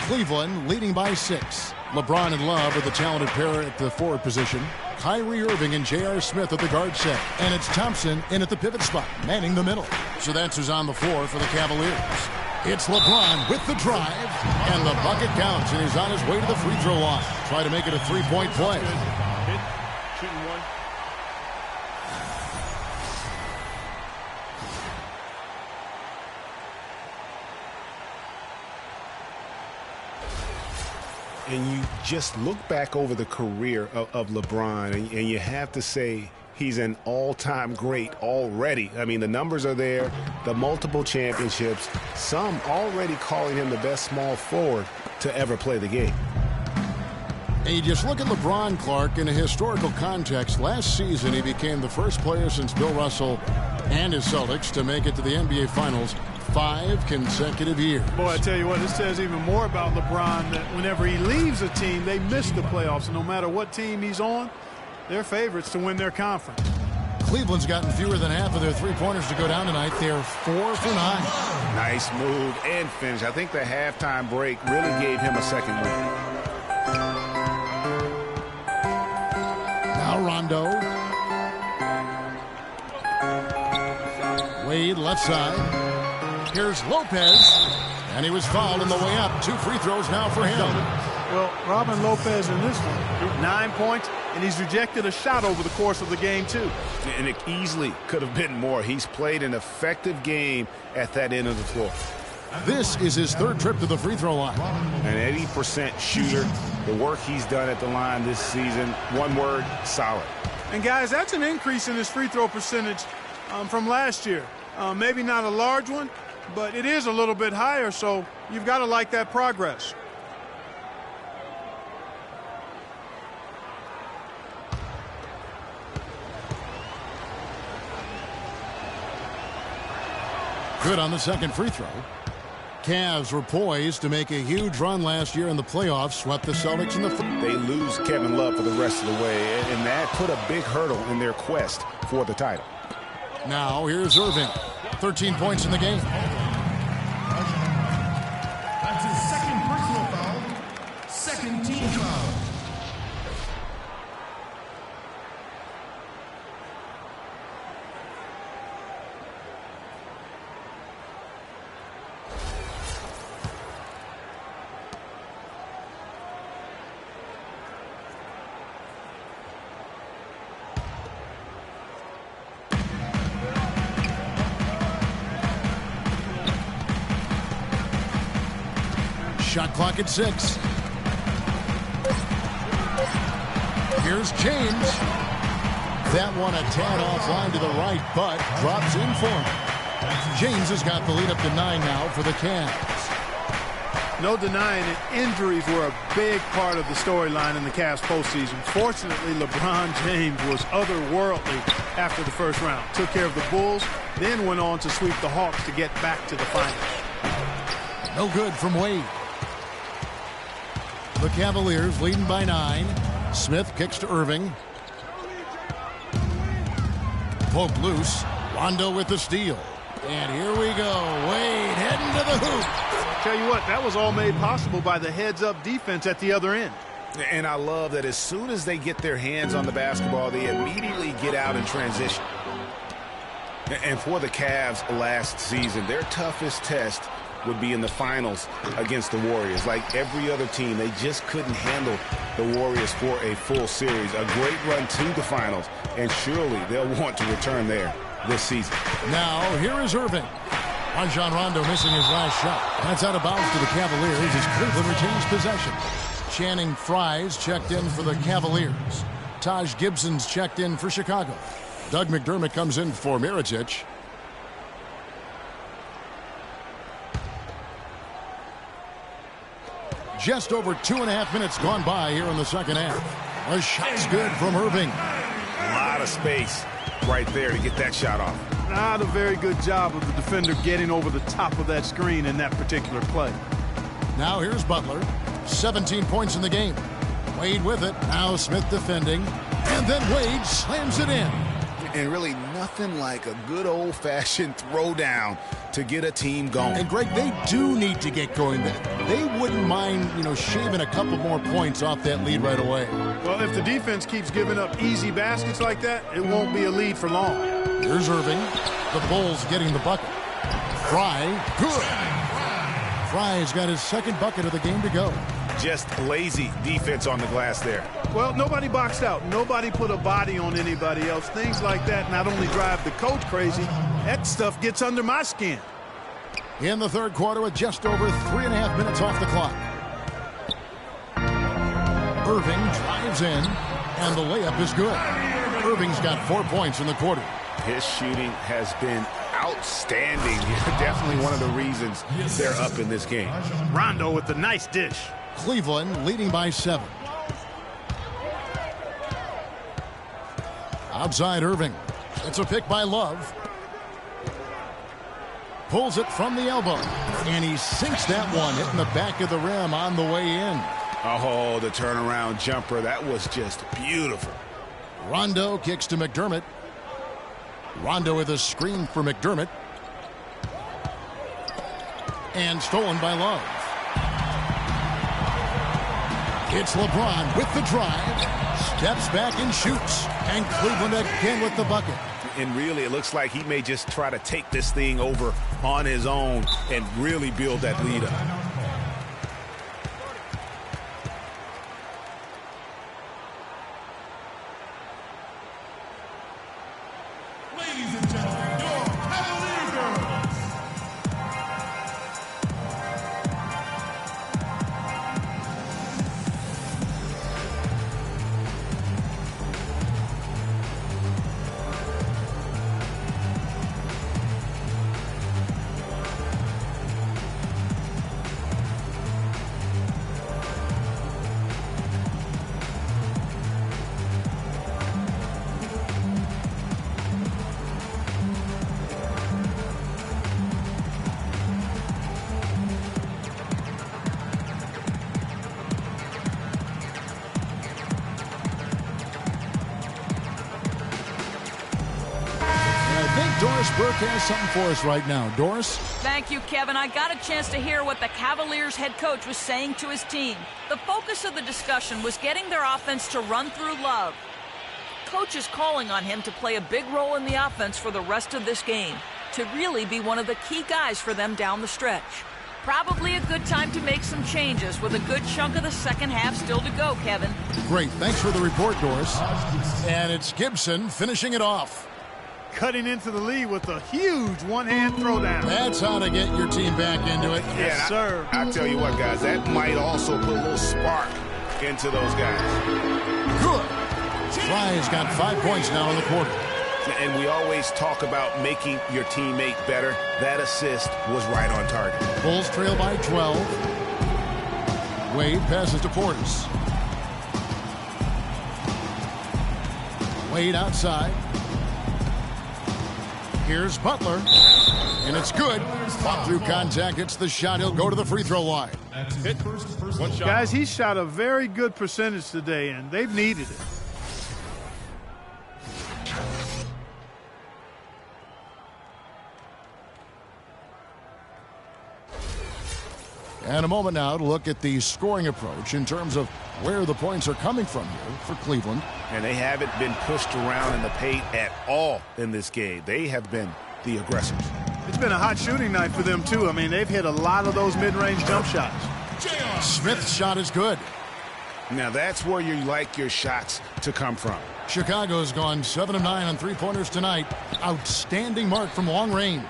Cleveland leading by 6. LeBron and Love are the talented pair at the forward position. Kyrie Irving and J.R. Smith at the guard set. And it's Thompson in at the pivot spot, manning the middle. So that's who's on the floor for the Cavaliers. It's LeBron with the drive. And the bucket counts, and he's on his way to the free throw line. Try to make it a three-point play. Shooting one. And you just look back over the career of LeBron, and you have to say he's an all-time great already. I mean, the numbers are there, the multiple championships, some already calling him the best small forward to ever play the game. And you just look at LeBron, Clark, in a historical context. Last season, he became the first player since Bill Russell and his Celtics to make it to the NBA Finals 5 consecutive years. Boy, I tell you what, this says even more about LeBron that whenever he leaves a team, they miss the playoffs. And no matter what team he's on, they're favorites to win their conference. Cleveland's gotten fewer than half of their three-pointers to go down tonight. They're 4 for 9. Nice move and finish. I think the halftime break really gave him a second win. Now Rondo. Wade left side. Here's Lopez. And he was fouled on the way up. 2 free throws now for him. Well, Robin Lopez in this one, 9 points, and he's rejected a shot over the course of the game, too. And it easily could have been more. He's played an effective game at that end of the floor. This is his 3rd trip to the free throw line. An 80% shooter. The work he's done at the line this season, one word, solid. And, guys, that's an increase in his free throw percentage from last year. Maybe not a large one, but it is a little bit higher, so you've got to like that progress. Good on the second free throw. Cavs were poised to make a huge run last year in the playoffs, swept the Celtics in the They lose Kevin Love for the rest of the way, and that put a big hurdle in their quest for the title. Now here's Irving. 13 points in the game. That's his second personal foul. Second team foul. Shot clock at 6. Here's James. That one a tad offline to the right, but drops in for him. James has got the lead up to 9 now for the Cavs. No denying it, injuries were a big part of the storyline in the Cavs postseason. Fortunately, LeBron James was otherworldly after the first round. Took care of the Bulls, then went on to sweep the Hawks to get back to the finals. No good from Wade. The Cavaliers leading by 9. Smith kicks to Irving. Poke loose. Rondo with the steal. And here we go. Wade heading to the hoop. Tell you what, that was all made possible by the heads-up defense at the other end. And I love that as soon as they get their hands on the basketball, they immediately get out in transition. And for the Cavs last season, their toughest test would be in the finals against the Warriors. Like every other team, they just couldn't handle the Warriors for a full series. A great run to the finals, and surely they'll want to return there this season. Now, here is Irving. Rajon Rondo missing his last shot. That's out of bounds to the Cavaliers as Cleveland retains possession. Channing Frye's checked in for the Cavaliers. Taj Gibson's checked in for Chicago. Doug McDermott comes in for Mirotic. Just over 2.5 minutes gone by here in the second half. A shot's good from Irving. A lot of space right there to get that shot off. Not a very good job of the defender getting over the top of that screen in that particular play. Now here's Butler. 17 points in the game. Wade with it. Now Smith defending. And then Wade slams it in. And really nothing like a good old-fashioned throwdown to get a team going. And Greg, they do need to get going. They wouldn't mind, shaving a couple more points off that lead right away. Well, if the defense keeps giving up easy baskets like that, it won't be a lead for long. Here's Irving. The Bulls getting the bucket. Frye, good. Frye's got his second bucket of the game to go. Just lazy defense on the glass there. Well, nobody boxed out. Nobody put a body on anybody else. Things like that not only drive the coach crazy, that stuff gets under my skin. In the third quarter with just over 3.5 minutes off the clock. Irving drives in, and the layup is good. Irving's got 4 points in the quarter. His shooting has been outstanding. Definitely one of the reasons they're up in this game. Rondo with the nice dish. Cleveland leading by 7. Outside Irving. It's a pick by Love. Pulls it from the elbow. And he sinks that one, hitting the back of the rim on the way in. Oh, the turnaround jumper. That was just beautiful. Rondo kicks to McDermott. Rondo with a screen for McDermott. And stolen by Love. It's LeBron with the drive. Steps back and shoots. And Cleveland again with the bucket. And really, it looks like he may just try to take this thing over on his own and really build that lead up. Ladies and gentlemen, your Cavalier girls. Doris Burke has something for us right now. Doris? Thank you, Kevin. I got a chance to hear what the Cavaliers head coach was saying to his team. The focus of the discussion was getting their offense to run through Love. Coach is calling on him to play a big role in the offense for the rest of this game, to really be one of the key guys for them down the stretch. Probably a good time to make some changes with a good chunk of the second half still to go, Kevin. Great. Thanks for the report, Doris. And it's Gibson finishing it off. Cutting into the lead with a huge one-hand throwdown. That's how to get your team back into it. Yes, sir. I tell you what, guys, that might also put a little spark into those guys. Good. Fry's got 5 points now in the quarter. And we always talk about making your teammate better. That assist was right on target. Bulls trail by 12. Wade passes to Portis. Wade outside. Here's Butler. And it's good. Fought through contact. Hits the shot. He'll go to the free throw line. One shot. Guys, he shot a very good percentage today, and they've needed it. And a moment now to look at the scoring approach in terms of where the points are coming from here for Cleveland. And they haven't been pushed around in the paint at all in this game. They have been the aggressors. It's been a hot shooting night for them, too. I mean, they've hit a lot of those mid-range jump shots. Smith's shot is good. Now, that's where you like your shots to come from. Chicago's gone 7 of 9 on three-pointers tonight. Outstanding mark from long range.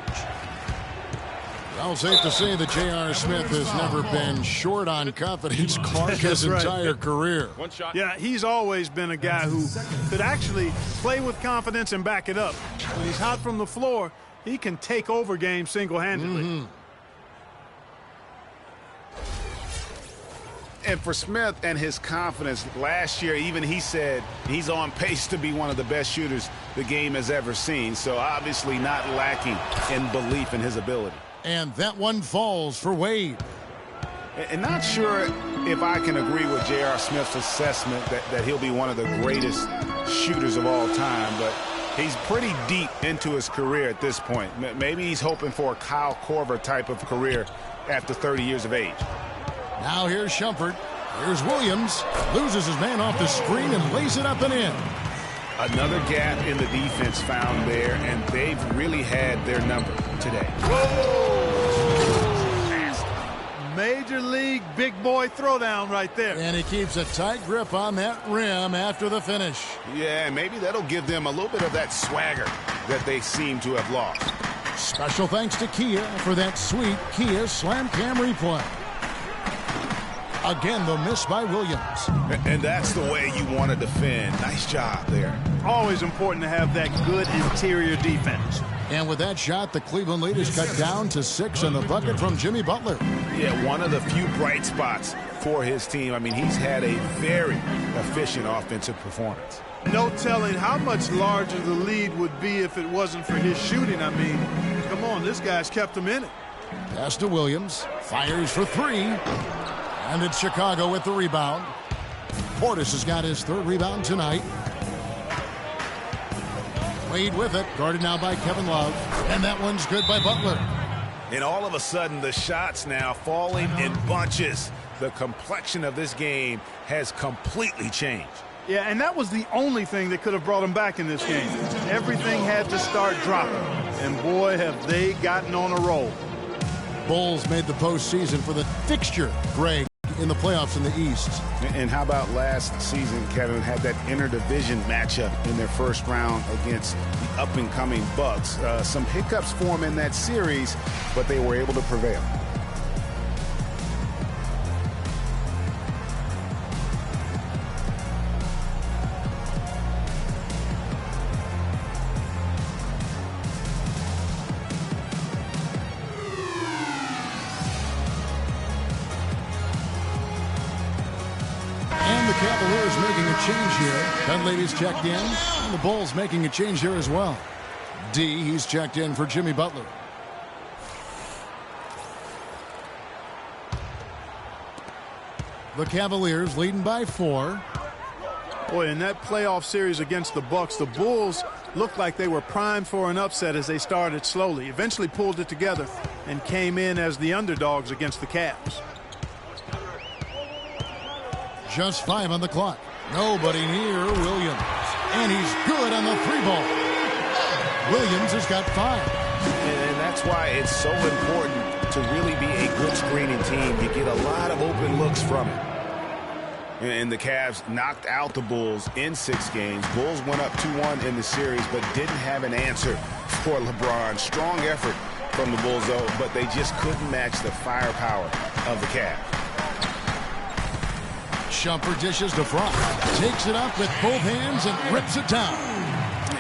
Well, safe to say that J.R. Smith has never been short on confidence. Clark his entire career. Yeah, he's always been a guy who could actually play with confidence and back it up. When he's hot from the floor, he can take over games single-handedly. And for Smith and his confidence, last year even he said he's on pace to be one of the best shooters the game has ever seen. So obviously not lacking in belief in his ability. And that one falls for Wade. And not sure if I can agree with J.R. Smith's assessment that he'll be one of the greatest shooters of all time, but he's pretty deep into his career at this point. Maybe he's hoping for a Kyle Korver type of career after 30 years of age. Now here's Shumpert. Here's Williams. Loses his man off the screen and lays it up and in. Another gap in the defense found there, and they've really had their number today. Major league big boy throwdown right there. And he keeps a tight grip on that rim after the finish. Yeah, maybe that'll give them a little bit of that swagger that they seem to have lost. Special thanks to Kia for that sweet Kia Slam Cam replay. Again, the miss by Williams. And that's the way you want to defend. Nice job there. Always important to have that good interior defense. And with that shot, the Cleveland lead is cut down to 6 in the bucket from Jimmy Butler. Yeah, one of the few bright spots for his team. I mean, he's had a very efficient offensive performance. No telling how much larger the lead would be if it wasn't for his shooting. I mean, come on, this guy's kept him in it. Pass to Williams. Fires for three. And it's Chicago with the rebound. Portis has got his third rebound tonight. Wade with it. Guarded now by Kevin Love. And that one's good by Butler. And all of a sudden, the shots now falling in bunches. The complexion of this game has completely changed. Yeah, and that was the only thing that could have brought him back in this game. Everything had to start dropping. And boy, have they gotten on a roll. Bulls made the postseason for the fixture, Greg, in the playoffs in the East. And how about last season, Kevin, had that interdivision matchup in their first round against the up-and-coming Bucks. Some hiccups for them in that series, but they were able to prevail. And the Cavaliers making a change here. Dunleavy's checked in. And the Bulls making a change here as well. D, he's checked in for Jimmy Butler. The Cavaliers leading by 4. Boy, in that playoff series against the Bucks, the Bulls looked like they were primed for an upset as they started slowly, eventually pulled it together, and came in as the underdogs against the Cavs. Just 5 on the clock. Nobody near Williams. And he's good on the 3-ball. Williams has got 5. And that's why it's so important to really be a good screening team. You get a lot of open looks from it. And the Cavs knocked out the Bulls in 6 games. Bulls went up 2-1 in the series, but didn't have an answer for LeBron. Strong effort from the Bulls, though, but they just couldn't match the firepower of the Cavs. Shumpert dishes to Frost. Takes it up with both hands and rips it down.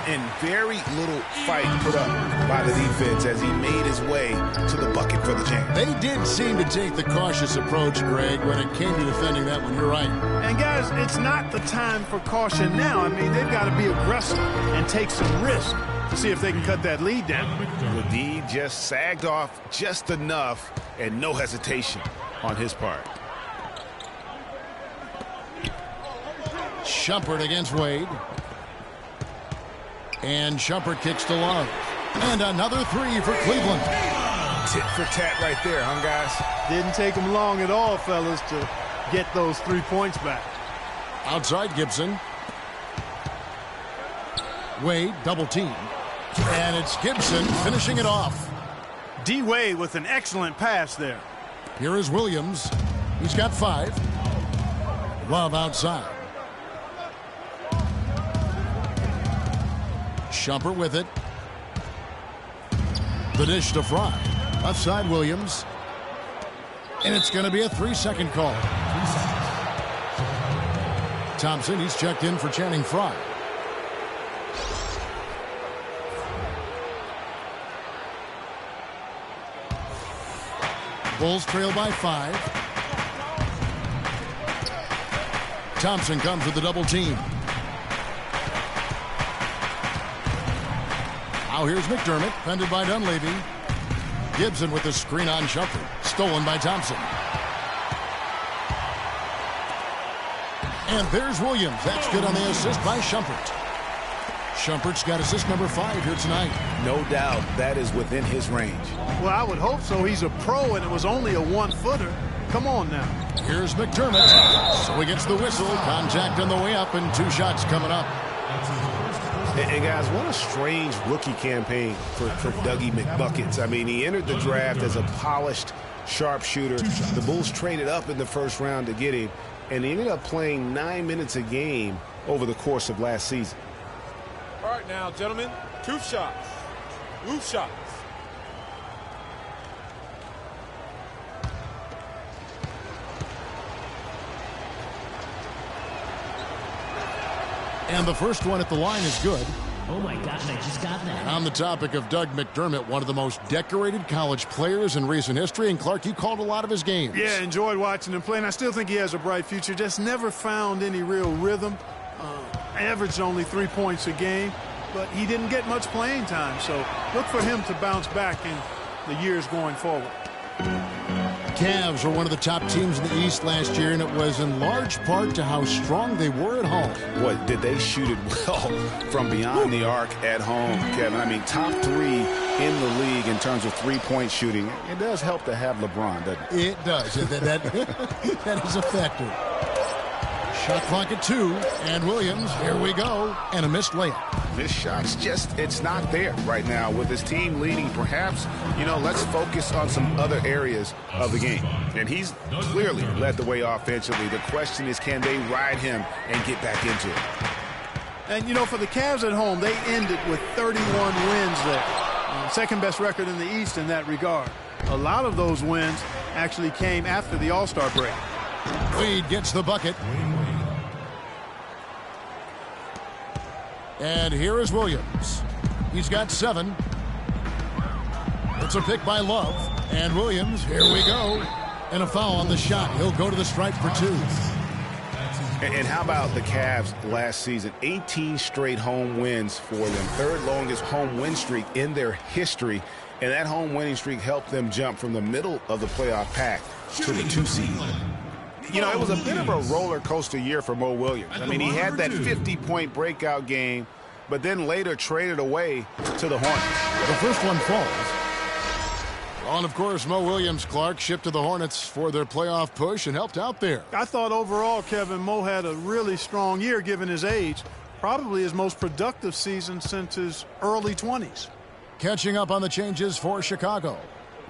And very little fight put up by the defense as he made his way to the bucket for the jam. They did seem to take the cautious approach, Greg, when it came to defending that one. You're right. And guys, it's not the time for caution now. I mean, they've got to be aggressive and take some risk to see if they can cut that lead down. The D just sagged off just enough and no hesitation on his part. Shumpert against Wade. And Shumpert kicks to Love. And another 3 for Cleveland. Tit for tat right there, huh, guys? Didn't take them long at all, fellas, to get those 3 points back. Outside Gibson. Wade double team. And it's Gibson finishing it off. D. Wade with an excellent pass there. Here is Williams. He's got 5. Love outside. Shumpert with it. The dish to Fry. Left side Williams. And it's going to be a 3-second call. Thompson, he's checked in for Channing Frye. Bulls trail by 5. Thompson comes with the double team. Now here's McDermott, fended by Dunleavy. Gibson with the screen on Shumpert. Stolen by Thompson. And there's Williams. That's good on the assist by Shumpert. Shumpert's got assist number 5 here tonight. No doubt that is within his range. Well, I would hope so. He's a pro, and it was only a 1-footer. Come on now. Here's McDermott. So he gets the whistle. Contact on the way up, and 2 shots coming up. And guys, what a strange rookie campaign for Dougie McBuckets. I mean, he entered the draft as a polished sharpshooter. The Bulls traded up in the first round to get him, and he ended up playing 9 minutes a game over the course of last season. All right now, gentlemen, 2 shots. 2 shots. And the first one at the line is good. Oh, my God, I just got that. On the topic of Doug McDermott, one of the most decorated college players in recent history. And, Clark, you called a lot of his games. Yeah, enjoyed watching him play, and I still think he has a bright future. Just never found any real rhythm. Averaged only 3 points a game. but he didn't get much playing time. So look for him to bounce back in the years going forward. Cavs were one of the top teams in the East last year, and it was in large part to how strong they were at home. Boy, did they shoot it well from beyond the arc at home, Kevin. I mean, top 3 in the league in terms of three-point shooting. It does help to have LeBron, doesn't it? It does. That is a factor. Shot clock at 2, and Williams, here we go, and a missed layup. This shot's it's not there right now. With his team leading, perhaps, let's focus on some other areas of the game. And he's clearly led the way offensively. The question is, can they ride him and get back into it? And, for the Cavs at home, they ended with 31 wins there. Second best record in the East in that regard. A lot of those wins actually came after the All-Star break. Wade gets the bucket. And here is Williams. He's got 7. It's a pick by Love. And Williams, here we go. And a foul on the shot. He'll go to the stripe for 2. And how about the Cavs last season? 18 straight home wins for them. Third longest home win streak in their history. And that home winning streak helped them jump from the middle of the playoff pack to the 2 seed. It was a bit of a roller coaster year for Mo Williams. I mean, he had that 50-point breakout game, but then later traded away to the Hornets. The first one falls. And of course, Mo Williams, Clark, shipped to the Hornets for their playoff push and helped out there. I thought overall, Kevin, Mo had a really strong year given his age. Probably his most productive season since his early 20s. Catching up on the changes for Chicago.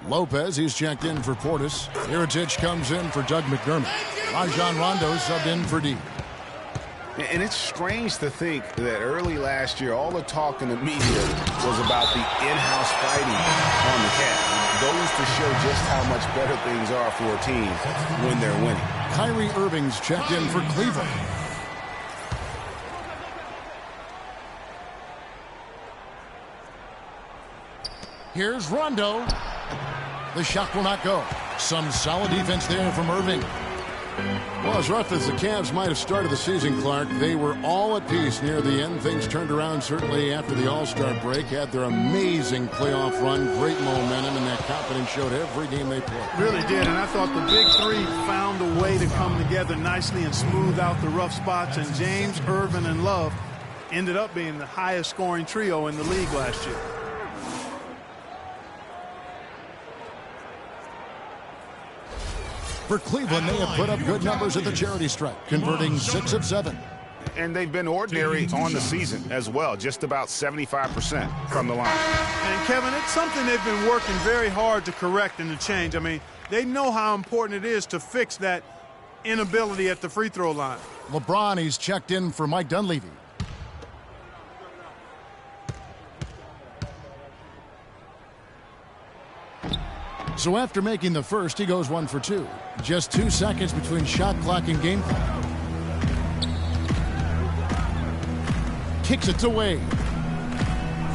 Lopez, he's checked in for Portis. Mirotic comes in for Doug McDermott. Rajon Rondo subbed in for D. And it's strange to think that early last year, all the talk in the media was about the in-house fighting on the Cavs. Goes to show just how much better things are for a team when they're winning. Kyrie Irving's checked in for Cleveland. Here's Rondo. The shot will not go. Some solid defense there from Irving. Well, as rough as the Cavs might have started the season, Clark, they were all at peace near the end. Things turned around certainly after the All-Star break. Had their amazing playoff run, great momentum, and that confidence showed every game they played. Really did, and I thought the big 3 found a way to come together nicely and smooth out the rough spots. And James, Irvin, and Love ended up being the highest scoring trio in the league last year. For Cleveland, they have put up good numbers at the charity stripe, converting 6 of 7. And they've been ordinary on the season as well, just about 75% from the line. And, Kevin, it's something they've been working very hard to correct and to change. I mean, they know how important it is to fix that inability at the free throw line. LeBron, he's checked in for Mike Dunleavy. So after making the first, he goes 1 for 2. Just 2 seconds between shot clock and game clock. Kicks it to Wade.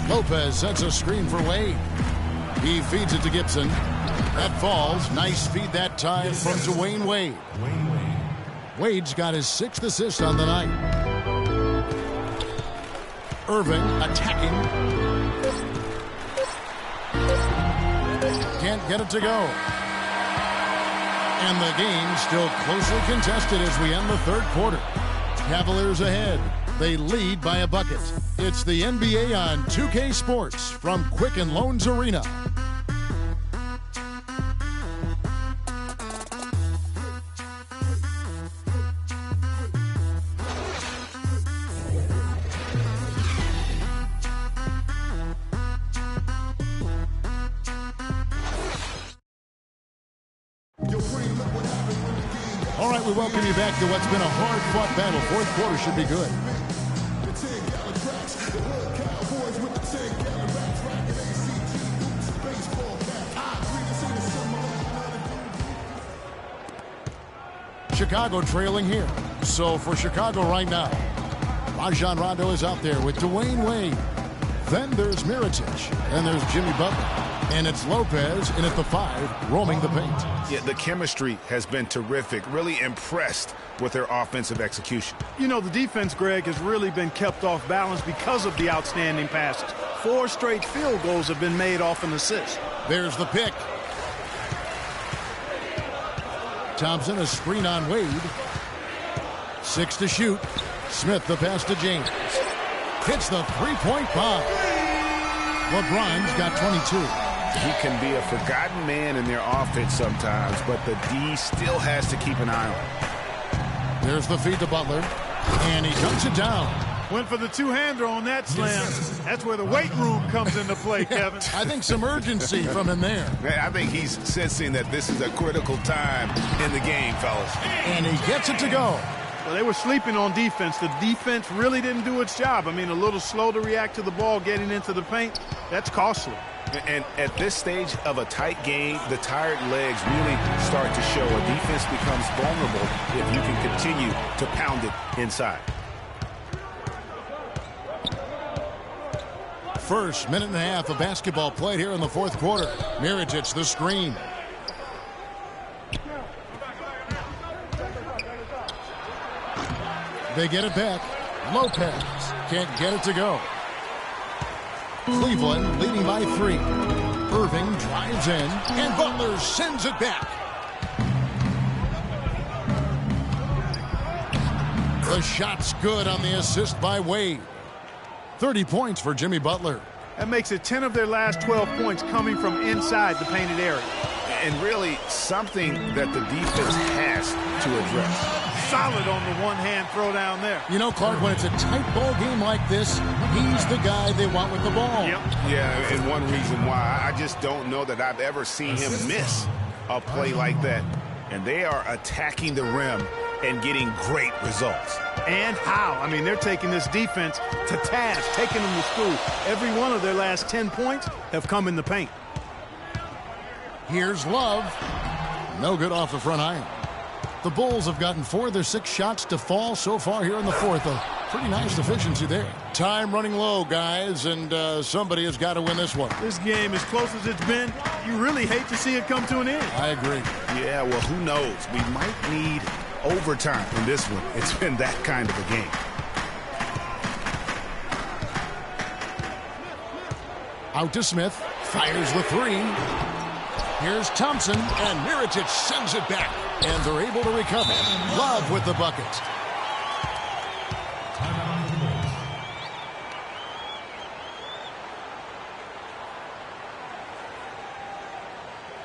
Lopez sets a screen for Wade. He feeds it to Gibson. That falls. Nice feed that time from Dwayne Wade. Wade's got his 6th assist on the night. Irving attacking. Can't get it to go. And the game still closely contested as we end the 3rd quarter. Cavaliers ahead. They lead by a bucket. It's the NBA on 2K Sports from Quicken Loans Arena. All right, we welcome you back to what's been a hard-fought battle. 4th quarter should be good. Chicago trailing here. So for Chicago right now, Rajon Rondo is out there with Dwayne Wade. Then there's Mirotic. And there's Jimmy Butler. And it's Lopez in at the 5, roaming the paint. Yeah, the chemistry has been terrific. Really impressed with their offensive execution. You know, the defense, Greg, has really been kept off balance because of the outstanding passes. 4 straight field goals have been made off an assist. There's the pick. Thompson, a screen on Wade. 6 to shoot. Smith, the pass to James. Hits the three-point bomb. LeBron's got 22. He can be a forgotten man in their offense sometimes, but the D still has to keep an eye on him. There's the feed to Butler, and he dunks it down. Went for the two-hander on that slam. That's where the weight room comes into play, Kevin. I think some urgency from him there. I think he's sensing that this is a critical time in the game, fellas. And he gets it to go. Well, they were sleeping on defense. The defense really didn't do its job. I mean, a little slow to react to the ball getting into the paint. That's costly. And at this stage of a tight game, the tired legs really start to show. A defense becomes vulnerable if you can continue to pound it inside. First minute and a half of basketball played here in the fourth quarter. Mirotic, the screen. They get it back. Lopez can't get it to go. Cleveland leading by 3. Irving drives in, and Butler sends it back. The shot's good on the assist by Wade. 30 points for Jimmy Butler. That makes it 10 of their last 12 points coming from inside the painted area. And really something that the defense has to address. Solid on the one-hand throw down there. You know, Clark, when it's a tight ball game like this, he's the guy they want with the ball. Yep. Yeah, and one reason why I just don't know that I've ever seen him miss a play like that. And they are attacking the rim and getting great results. And how? I mean, they're taking this defense to task, taking them to school. Every one of their last 10 points have come in the paint. Here's Love. No good off the front iron. The Bulls have gotten 4 of their 6 shots to fall so far here in the fourth. A pretty nice efficiency there. Time running low, guys, and somebody has got to win this one. This game, as close as it's been, you really hate to see it come to an end. I agree. Yeah, well, who knows? We might need overtime in this one. It's been that kind of a game. Out to Smith. Fires the 3. Here's Thompson, and Mirotic sends it back. And they're able to recover. Love with the bucket.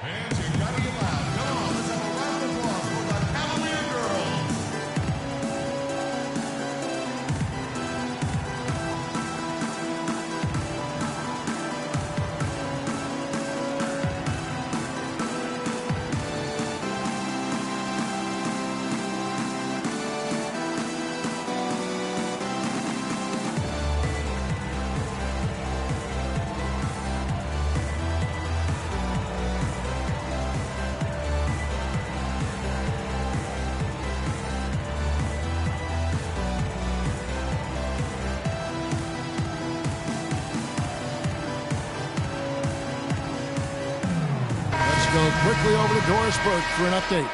And you gotta get loud. Come on, let's have a round of applause for the Cavalier girls. Go quickly over to Doris Burke for an update.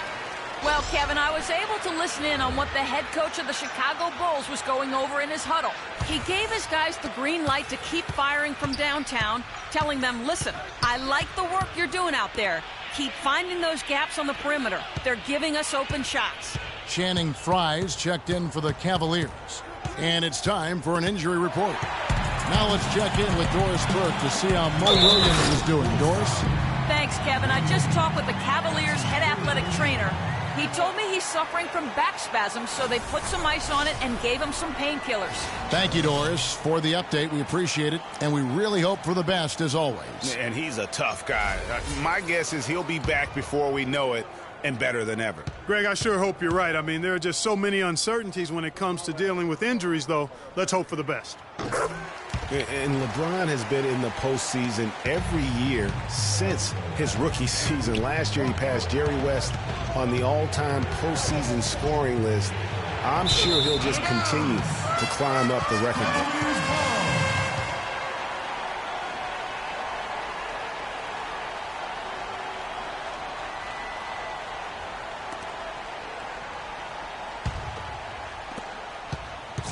Well, Kevin, I was able to listen in on what the head coach of the Chicago Bulls was going over in his huddle. He gave his guys the green light to keep firing from downtown, telling them, listen, I like the work you're doing out there. Keep finding those gaps on the perimeter. They're giving us open shots. Channing Frye's checked in for the Cavaliers. And it's time for an injury report. Now let's check in with Doris Burke to see how Mo Williams is doing. Doris? Thanks, Kevin. I just talked with the Cavaliers' head athletic trainer. He told me he's suffering from back spasms, so they put some ice on it and gave him some painkillers. Thank you, Doris, for the update. We appreciate it, and we really hope for the best, as always. And he's a tough guy. My guess is he'll be back before we know it, and better than ever. Greg, I sure hope you're right. I mean, there are just so many uncertainties when it comes to dealing with injuries, though. Let's hope for the best. And LeBron has been in the postseason every year since his rookie season. Last year, he passed Jerry West on the all-time postseason scoring list. I'm sure he'll just continue to climb up the record book.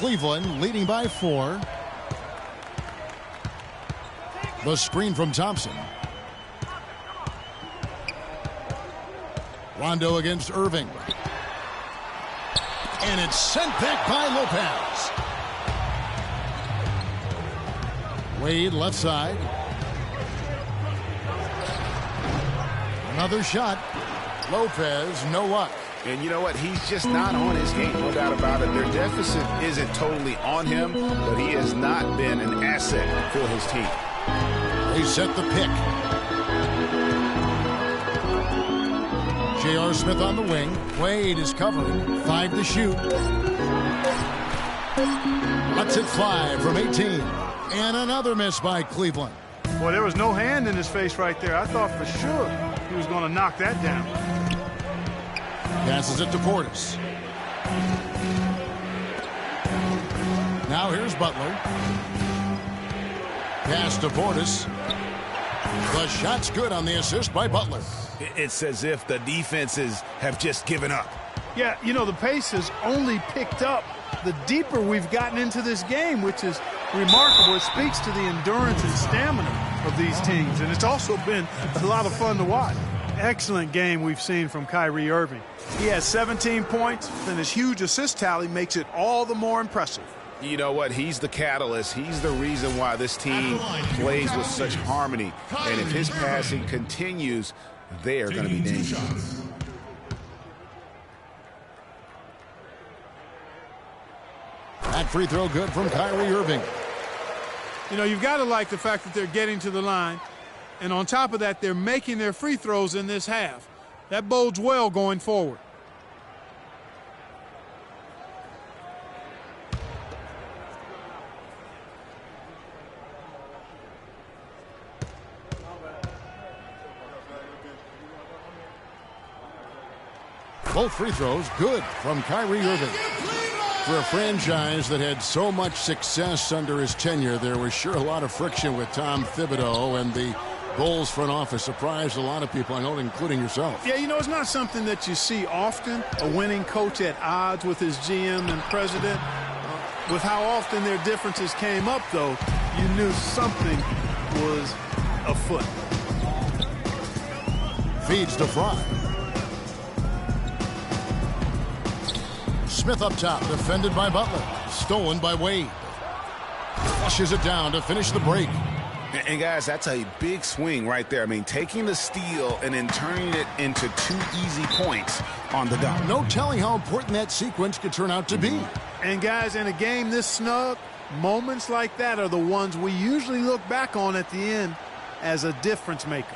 Cleveland leading by 4. The screen from Thompson. Rondo against Irving. And it's sent back by Lopez. Wade left side. Another shot. Lopez, no luck. And you know what? He's just not on his game, no doubt about it. Their deficit isn't totally on him, but he has not been an asset for his team. They set the pick. J.R. Smith on the wing. Wade is covering. 5 to shoot. Lets it fly from 18. And another miss by Cleveland. Well, there was no hand in his face right there. I thought for sure he was going to knock that down. Passes it to Portis. Now here's Butler. Pass to Portis. The shot's good on the assist by Butler. It's as if the defenses have just given up. Yeah, you know, the pace has only picked up the deeper we've gotten into this game, which is remarkable. It speaks to the endurance and stamina of these teams, and it's also been a lot of fun to watch. Excellent game we've seen from Kyrie Irving. He has 17 points, and his huge assist tally makes it all the more impressive. You know what? He's the catalyst. He's the reason why this team plays with such harmony. And if his passing continues, they are going to be dangerous. That free throw good from Kyrie Irving. You know, you've got to like the fact that they're getting to the line. And on top of that, they're making their free throws in this half. That bodes well going forward. Both free throws good from Kyrie Irving. For a franchise that had so much success under his tenure, there was sure a lot of friction with Tom Thibodeau, and the Bulls front office surprised a lot of people, I know, including yourself. Yeah, you know, it's not something that you see often, a winning coach at odds with his GM and president. With how often their differences came up, though, you knew something was afoot. Feeds to Fry. Smith up top, defended by Butler. Stolen by Wade. Flushes it down to finish the break. And guys, that's a big swing right there. I mean, taking the steal and then turning it into 2 easy points on the dot. No telling how important that sequence could turn out to be. And guys, in a game this snug, moments like that are the ones we usually look back on at the end as a difference maker.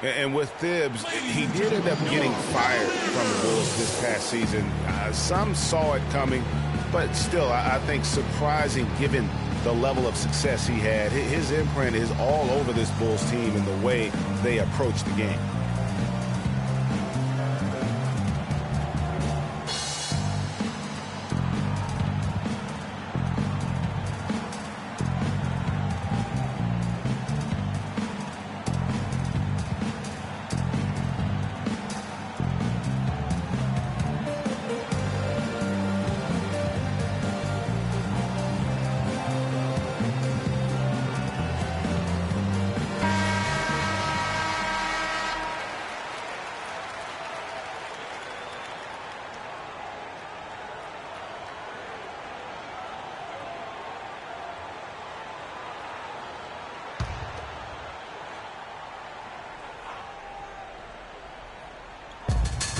And with Thibs, he did end up getting fired from the Bulls this past season. Some saw it coming, but still, I think surprising given the level of success he had. His imprint is all over this Bulls team and the way they approach the game.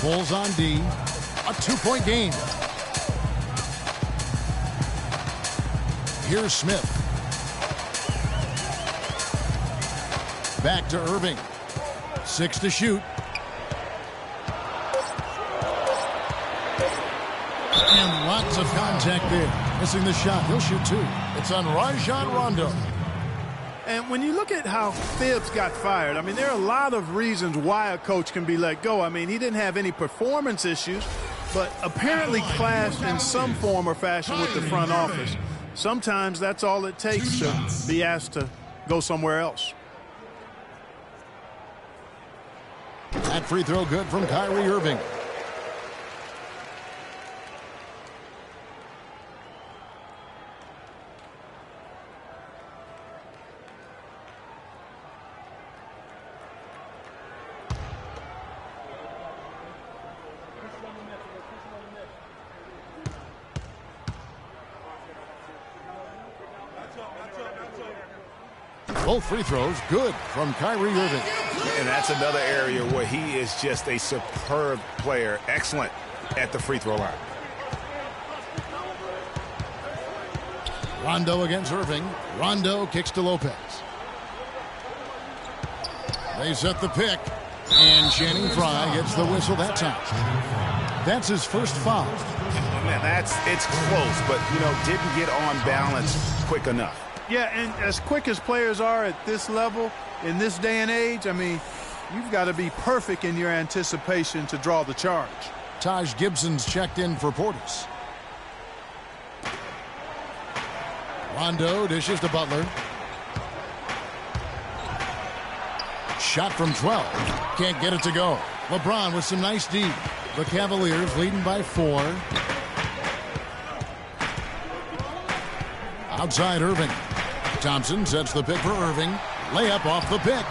Bulls on D. A 2-point game. Here's Smith. Back to Irving. 6 to shoot. And lots of contact there. Missing the shot. He'll shoot 2. It's on Rajon Rondo. And when you look at how Thibs got fired, I mean, there are a lot of reasons why a coach can be let go. I mean, he didn't have any performance issues, but apparently clashed in some form or fashion with the front office. Sometimes that's all it takes to be asked to go somewhere else. That free throw good from Kyrie Irving. Both free throws good from Kyrie Irving. And that's another area where he is just a superb player. Excellent at the free throw line. Rondo against Irving. Rondo kicks to Lopez. They set the pick. And Channing Frye gets the whistle that time. That's his first foul. Man, it's close, but, didn't get on balance quick enough. Yeah, and as quick as players are at this level, in this day and age, I mean, you've got to be perfect in your anticipation to draw the charge. Taj Gibson's checked in for Portis. Rondo dishes to Butler. Shot from 12. Can't get it to go. LeBron with some nice D. The Cavaliers leading by 4. Outside Irving. Thompson sets the pick for Irving. Layup off the pick.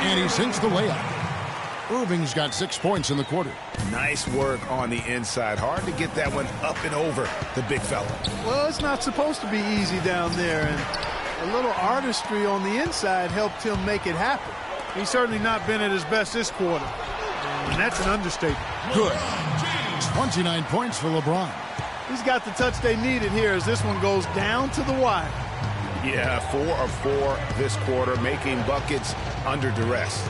And he sinks the layup. Irving's got 6 points in the quarter. Nice work on the inside. Hard to get that one up and over the big fella. Well, it's not supposed to be easy down there, and a little artistry on the inside helped him make it happen. He's certainly not been at his best this quarter, and that's an understatement. Good. 29 points for LeBron. He's got the touch they needed here as this one goes down to the wire. Yeah, 4 of 4 this quarter, making buckets under duress.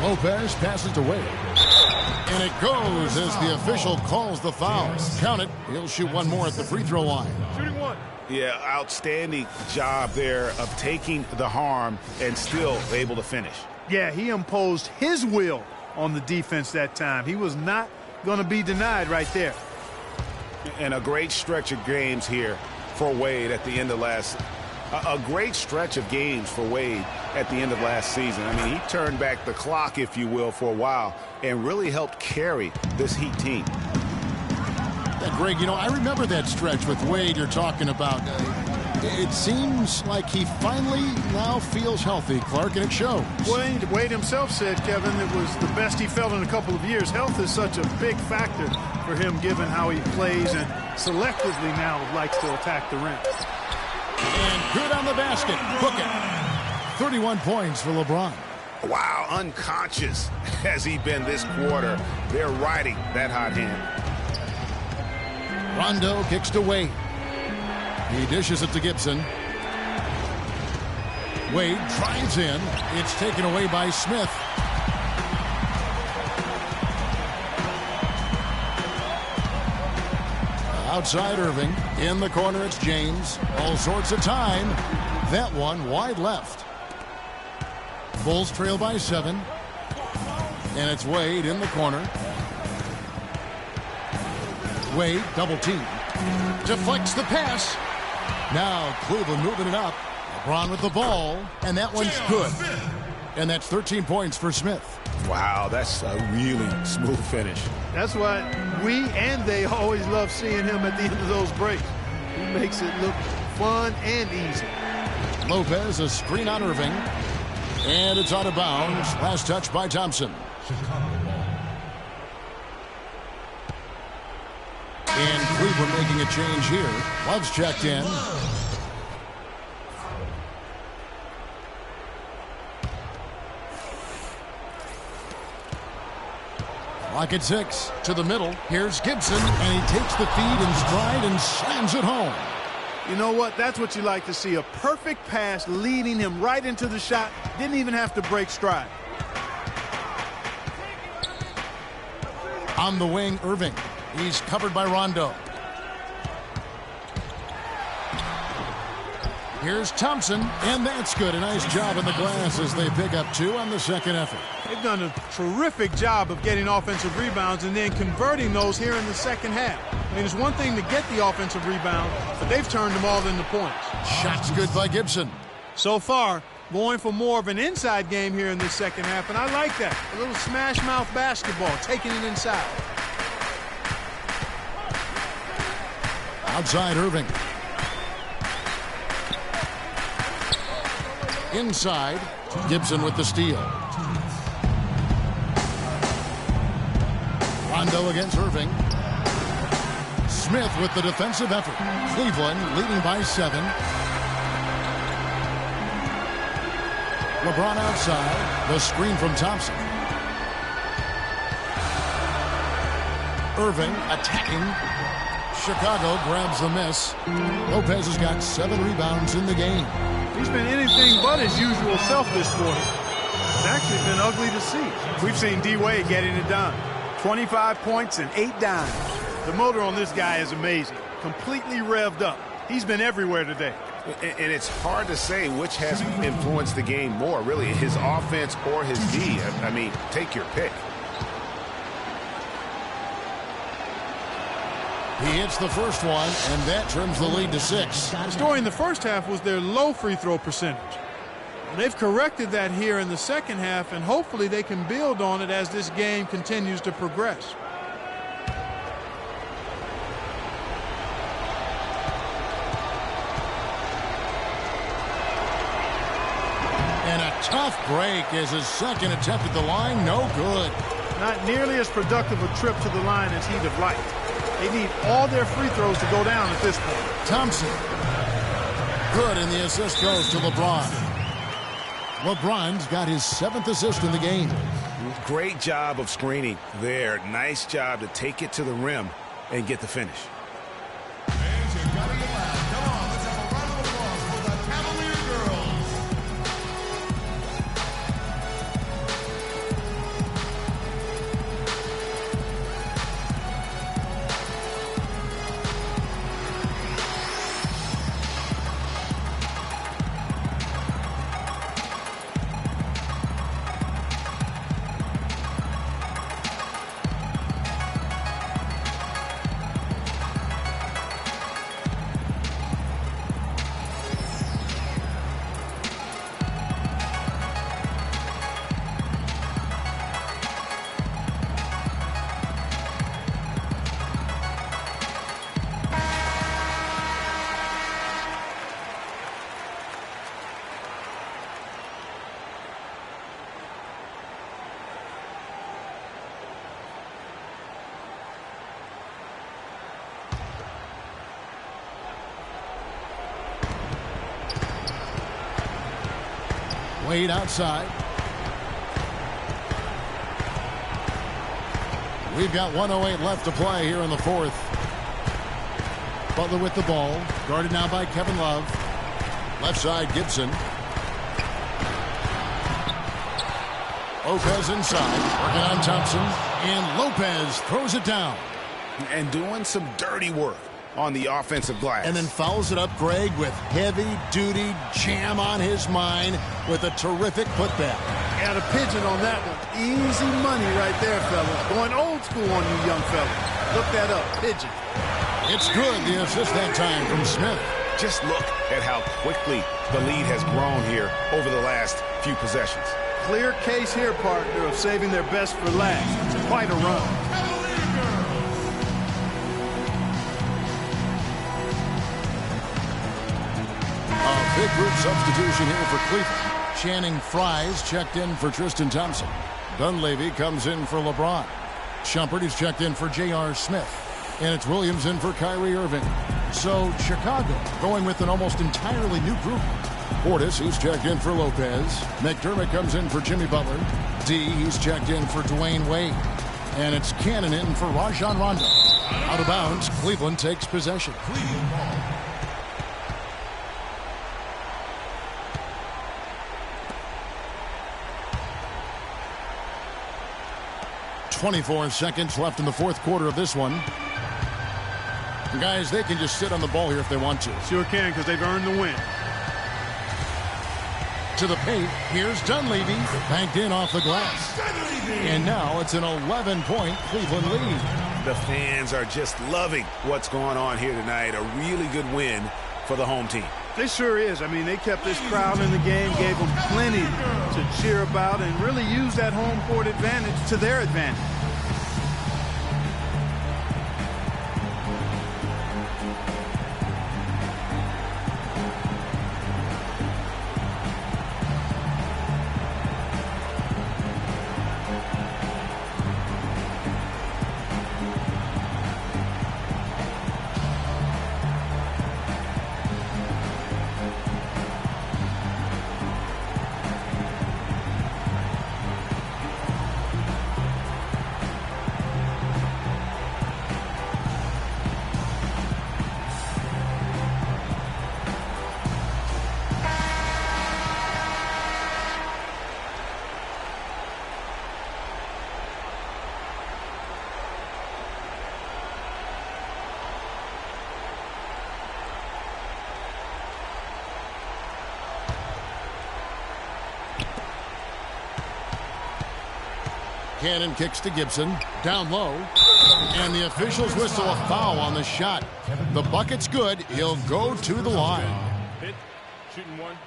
Lopez passes to Wade. And it goes as the official calls the foul. Count it. He'll shoot one more at the free throw line. Shooting one. Yeah, outstanding job there of taking the harm and still able to finish. Yeah, he imposed his will on the defense that time. He was not going to be denied right there. And a great stretch of games here for Wade at the end of a great stretch of games for Wade at the end of last season. I mean, he turned back the clock, if you will, for a while and really helped carry this Heat team. Yeah, Greg, I remember that stretch with Wade you're talking about. It seems like he finally now feels healthy, Clark, and it shows. Well, Wade himself said, Kevin, it was the best he felt in a couple of years. Health is such a big factor for him given how he plays and selectively now likes to attack the rim. And good on the basket. Book it. 31 points for LeBron. Wow, unconscious has he been this quarter. They're riding that hot hand. Rondo kicks to Wade. He dishes it to Gibson. Wade drives in. It's taken away by Smith. Outside Irving. In the corner, it's James. All sorts of time. That one wide left. Bulls trail by 7. And it's Wade in the corner. Wade, double team. Deflects the pass. Now Cleveland moving it up. LeBron with the ball. And that one's good. And that's 13 points for Smith. Wow, that's a really smooth finish. That's why we and they always love seeing him at the end of those breaks. He makes it look fun and easy. Lopez, a screen on Irving. And it's out of bounds. Last touch by Thompson. And Cleveland making a change here. Love's checked in. Clock at 6. To the middle. Here's Gibson. And he takes the feed in stride and slams it home. You know what? That's what you like to see. A perfect pass leading him right into the shot. Didn't even have to break stride. On the wing, Irving. He's covered by Rondo. Here's Thompson, and that's good. A nice job in the glass as they pick up 2 on the second effort. They've done a terrific job of getting offensive rebounds and then converting those here in the second half. I mean, it's one thing to get the offensive rebound, but they've turned them all into points. Shots good by Gibson. So far, going for more of an inside game here in this second half, and I like that. A little smash mouth basketball, taking it inside. Outside Irving. Inside, Gibson with the steal. Rondo against Irving. Smith with the defensive effort. Cleveland leading by 7. LeBron outside. The screen from Thompson. Irving attacking. Chicago grabs the miss. Lopez has got 7 rebounds in the game. He's been anything but his usual self this quarter. It's actually been ugly to see. We've seen D-Wade getting it done. 25 points and 8 dimes. The motor on this guy is amazing. Completely revved up. He's been everywhere today. And it's hard to say which has influenced the game more, really, his offense or his D. I mean, take your pick. He hits the first one, and that trims the lead to 6. The story in the first half was their low free throw percentage. They've corrected that here in the second half, and hopefully they can build on it as this game continues to progress. And a tough break as his second attempt at the line, no good. Not nearly as productive a trip to the line as he'd have liked. They need all their free throws to go down at this point. Thompson. Good, and the assist goes to LeBron. LeBron's got his 7th assist in the game. Great job of screening there. Nice job to take it to the rim and get the finish. Fans, you gotta get loud. Come on, let's have a round of applause for the Cavalier girls. Wade outside. We've got 1:08 left to play here in the 4th. Butler with the ball. Guarded now by Kevin Love. Left side, Gibson. Lopez inside. Working on Thompson. And Lopez throws it down. And doing some dirty work on the offensive glass. And then fouls it up, Greg, with heavy-duty jam on his mind with a terrific putback. Got a pigeon on that one. Easy money right there, fellas. Going old school on you young fellas. Look that up, pigeon. It's good, the assist that time from Smith. Just look at how quickly the lead has grown here over the last few possessions. Clear case here, partner, of saving their best for last. Quite a run. A big group substitution here for Cleveland. Channing Fries checked in for Tristan Thompson. Dunleavy comes in for LeBron. Shumpert is checked in for J.R. Smith. And it's Williams in for Kyrie Irving. So Chicago going with an almost entirely new group. Portis, he's checked in for Lopez. McDermott comes in for Jimmy Butler. D, he's checked in for Dwayne Wade. And it's Cannon in for Rajon Rondo. Out of bounds, Cleveland takes possession. Cleveland ball. 24 seconds left in the 4th quarter of this one. And guys, they can just sit on the ball here if they want to. Sure can, because they've earned the win. To the paint, here's Dunleavy, banked in off the glass. And now it's an 11-point Cleveland lead. The fans are just loving what's going on here tonight. A really good win for the home team. This sure is. I mean, they kept this crowd in the game, gave them plenty to cheer about, and really used that home court advantage to their advantage. Buchanan kicks to Gibson. Down low. And the officials whistle a foul on the shot. The bucket's good. He'll go to the line. Hit, shooting one.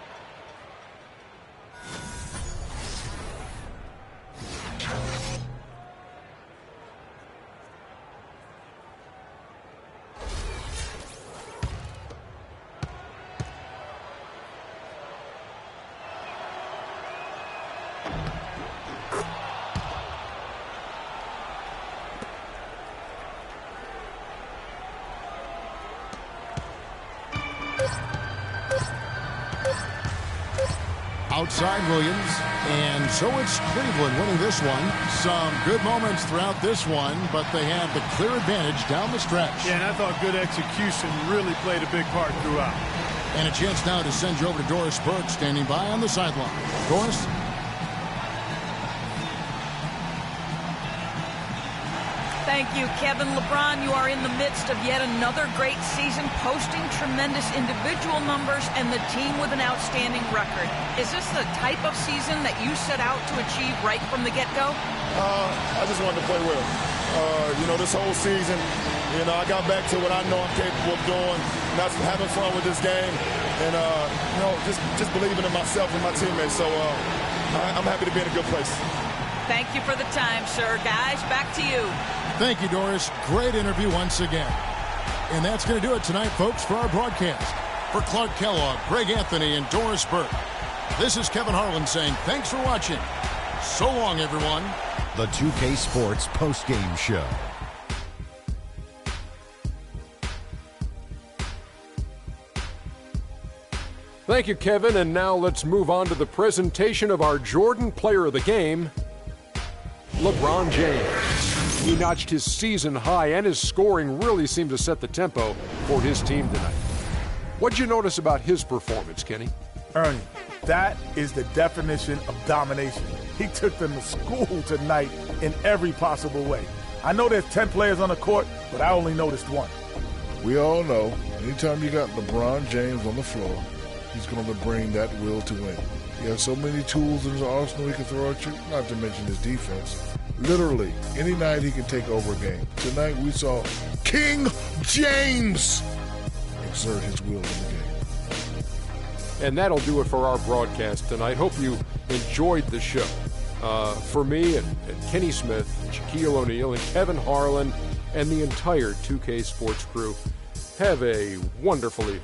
Outside Williams, and so it's Cleveland winning this one. Some good moments throughout this one, but they have the clear advantage down the stretch. Yeah, and I thought good execution really played a big part throughout. And a chance now to send you over to Doris Burke, standing by on the sideline. Doris? Thank you, Kevin. LeBron, you are in the midst of yet another great season, posting tremendous individual numbers and the team with an outstanding record. Is this the type of season that you set out to achieve right from the get-go? I just wanted to play well. This whole season, I got back to what I know I'm capable of doing, not having fun with this game, and, just believing in myself and my teammates. So I'm happy to be in a good place. Thank you for the time, sir. Guys, back to you. Thank you, Doris. Great interview once again. And that's going to do it tonight, folks, for our broadcast. For Clark Kellogg, Greg Anthony, and Doris Burke, this is Kevin Harlan saying thanks for watching. So long, everyone. The 2K Sports Postgame Show. Thank you, Kevin. And now let's move on to the presentation of our Jordan Player of the Game, LeBron James. He notched his season high, and his scoring really seemed to set the tempo for his team tonight. What'd you notice about his performance, Kenny? Ernie, that is the definition of domination. He took them to school tonight in every possible way. I know there's 10 players on the court, but I only noticed one. We all know, anytime you got LeBron James on the floor, he's going to bring that will to win. He has so many tools in his arsenal he can throw at you, not to mention his defense. Literally, any night he can take over a game. Tonight we saw King James exert his will in the game. And that'll do it for our broadcast tonight. Hope you enjoyed the show. For me and Kenny Smith, Shaquille O'Neal, and Kevin Harlan, and the entire 2K Sports crew, have a wonderful evening.